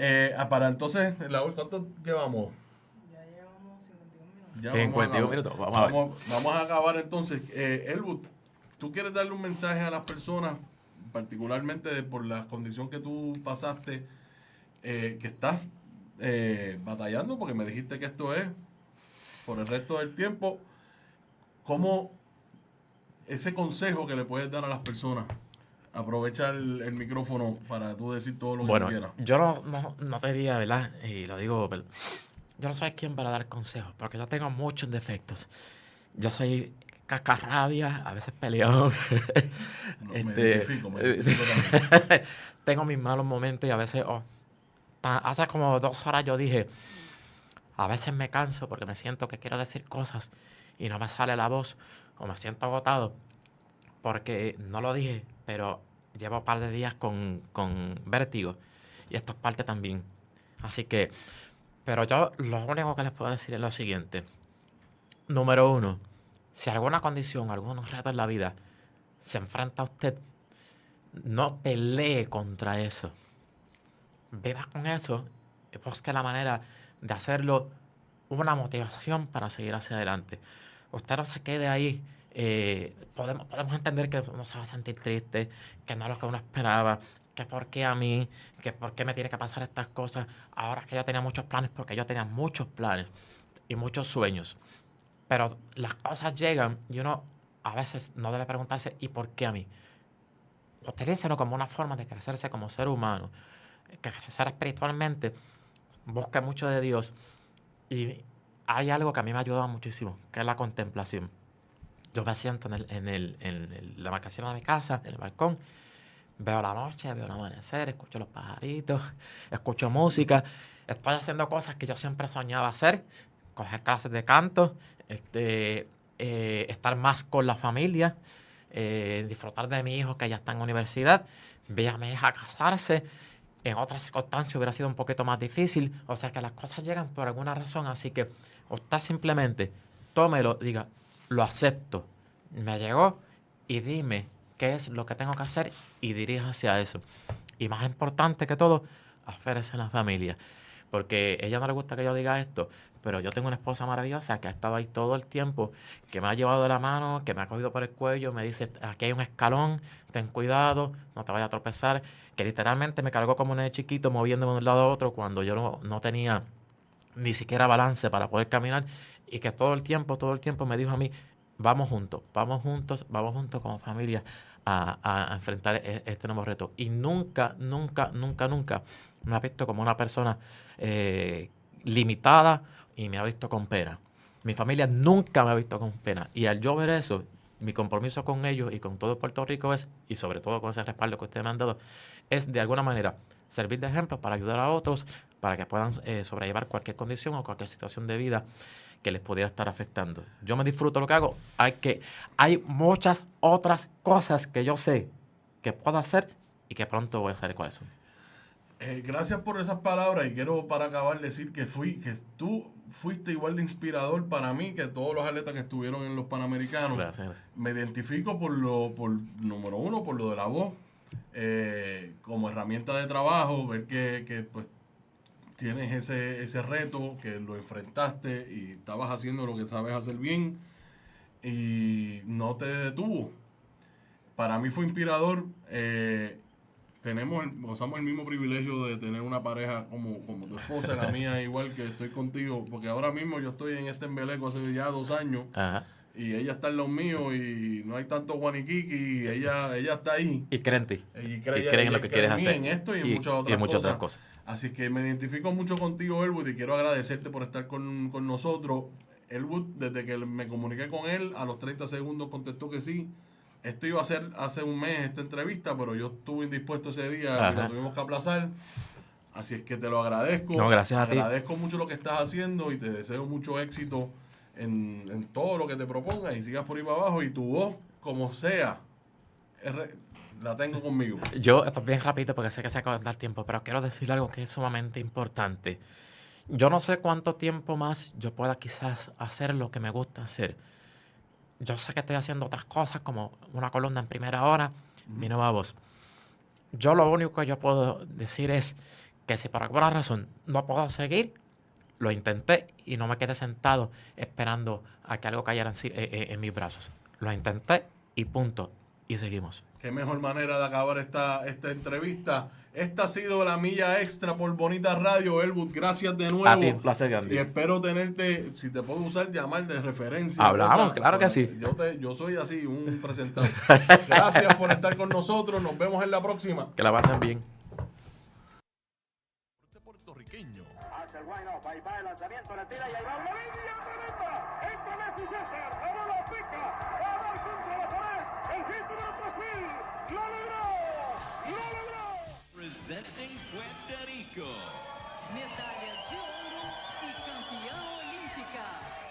para entonces, ¿cuánto llevamos? Ya 51 minutos. Vamos a acabar entonces. Elwood, ¿tú quieres darle un mensaje a las personas, particularmente por la condición que tú pasaste, que estás batallando? Porque me dijiste que esto es por el resto del tiempo. ¿Cómo ese consejo que le puedes dar a las personas? Aprovecha el micrófono para tú decir todo lo que quieras. Yo no te diría, ¿verdad? Y lo digo, pero yo no soy quien para dar consejos, porque yo tengo muchos defectos. Yo soy cascarrabia, a veces peleón. Me identifico también. Tengo mis malos momentos y a veces... hace como 2 horas yo dije, a veces me canso porque me siento que quiero decir cosas y no me sale la voz, o me siento agotado porque no lo dije, pero llevo un par de días con vértigo y esto es parte también. Así que, pero yo lo único que les puedo decir es lo siguiente. Número 1, si alguna condición, algún reto en la vida se enfrenta a usted, no pelee contra eso. Viva con eso y busque la manera de hacerlo una motivación para seguir hacia adelante. Usted no se quede ahí. Podemos entender que uno se va a sentir triste, que no es lo que uno esperaba, que por qué a mí, que por qué me tiene que pasar estas cosas. Ahora que yo tenía muchos planes, porque yo tenía muchos planes y muchos sueños. Pero las cosas llegan y uno a veces no debe preguntarse ¿y por qué a mí? Utilícelo como una forma de crecerse como ser humano, que crecer espiritualmente, busque mucho de Dios. Y hay algo que a mí me ha ayudado muchísimo, que es la contemplación. Yo me siento en la marcación de mi casa, en el balcón, veo la noche, veo el amanecer, escucho los pajaritos, escucho música, estoy haciendo cosas que yo siempre soñaba hacer, coger clases de canto, estar más con la familia, disfrutar de mi hijo que ya está en universidad, ver a mi hija casarse. En otras circunstancias hubiera sido un poquito más difícil. O sea que las cosas llegan por alguna razón. Así que usted simplemente tómelo, diga, lo acepto, me llegó y dime qué es lo que tengo que hacer y dirija hacia eso. Y más importante que todo, aférese a la familia. Porque a ella no le gusta que yo diga esto, pero yo tengo una esposa maravillosa que ha estado ahí todo el tiempo, que me ha llevado de la mano, que me ha cogido por el cuello, me dice, aquí hay un escalón, ten cuidado, no te vayas a tropezar, que literalmente me cargó como un nene chiquito moviéndome de un lado a otro cuando yo no tenía ni siquiera balance para poder caminar, y que todo el tiempo me dijo a mí, vamos juntos como familia a enfrentar este nuevo reto. Y nunca me ha visto como una persona limitada y me ha visto con pena. Mi familia nunca me ha visto con pena. Y al yo ver eso, mi compromiso con ellos y con todo Puerto Rico es, y sobre todo con ese respaldo que ustedes me han dado, es de alguna manera servir de ejemplo para ayudar a otros, para que puedan sobrellevar cualquier condición o cualquier situación de vida que les pudiera estar afectando. Yo me disfruto lo que hago. Hay muchas otras cosas que yo sé que puedo hacer y que pronto voy a saber cuáles son. Gracias por esas palabras y quiero para acabar decir que tú fuiste igual de inspirador para mí que todos los atletas que estuvieron en los Panamericanos. Gracias. Me identifico número uno, por lo de la voz, como herramienta de trabajo, ver que pues tienes ese reto, que lo enfrentaste y estabas haciendo lo que sabes hacer bien y no te detuvo. Para mí fue inspirador. Gozamos el mismo privilegio de tener una pareja como tu esposa y la mía, igual que estoy contigo, porque ahora mismo yo estoy en este embeleco hace ya 2 años. Ajá. Y ella está en los míos y no hay tanto guaniquiqui y ella está ahí. Y creen en ti. Y creen en lo que quieres hacer. En esto y en muchas otras cosas. Así que me identifico mucho contigo, Elwood, y quiero agradecerte por estar con nosotros. Elwood, desde que me comuniqué con él, a los 30 segundos contestó que sí. Esto iba a ser hace un mes esta entrevista, pero yo estuve indispuesto ese día y lo tuvimos que aplazar. Así es que te lo agradezco. No, gracias a ti. Agradezco mucho lo que estás haciendo y te deseo mucho éxito en todo lo que te propongas y sigas por ahí para abajo. Y tu voz, como sea, la tengo conmigo. Esto es bien rápido porque sé que se acaba de dar tiempo, pero quiero decir algo que es sumamente importante. Yo no sé cuánto tiempo más yo pueda quizás hacer lo que me gusta hacer. Yo sé que estoy haciendo otras cosas como una columna en primera hora, mi nueva voz. Yo lo único que yo puedo decir es que si por alguna razón no puedo seguir, lo intenté y no me quedé sentado esperando a que algo cayera en mis brazos. Lo intenté y punto. Y seguimos. Qué mejor manera de acabar esta entrevista. Esta ha sido la Milla Extra por Bonita Radio. Elwood, gracias de nuevo. A ti, un placer, Gandhi. Y espero tenerte, si te puedo usar, llamar de referencia. Hablamos, claro que sí. Yo soy así, un presentador. Gracias por estar con nosotros. Nos vemos en la próxima. Que la pasen bien. Puertorriqueño. Hace el wind-up, ahí va el lanzamiento, la tira y ahí va la línea tremenda. Entra Messi César, la bola pica, va a dar contra la pared, el hit de Brasil, lo logró. Presenting Puerto Rico.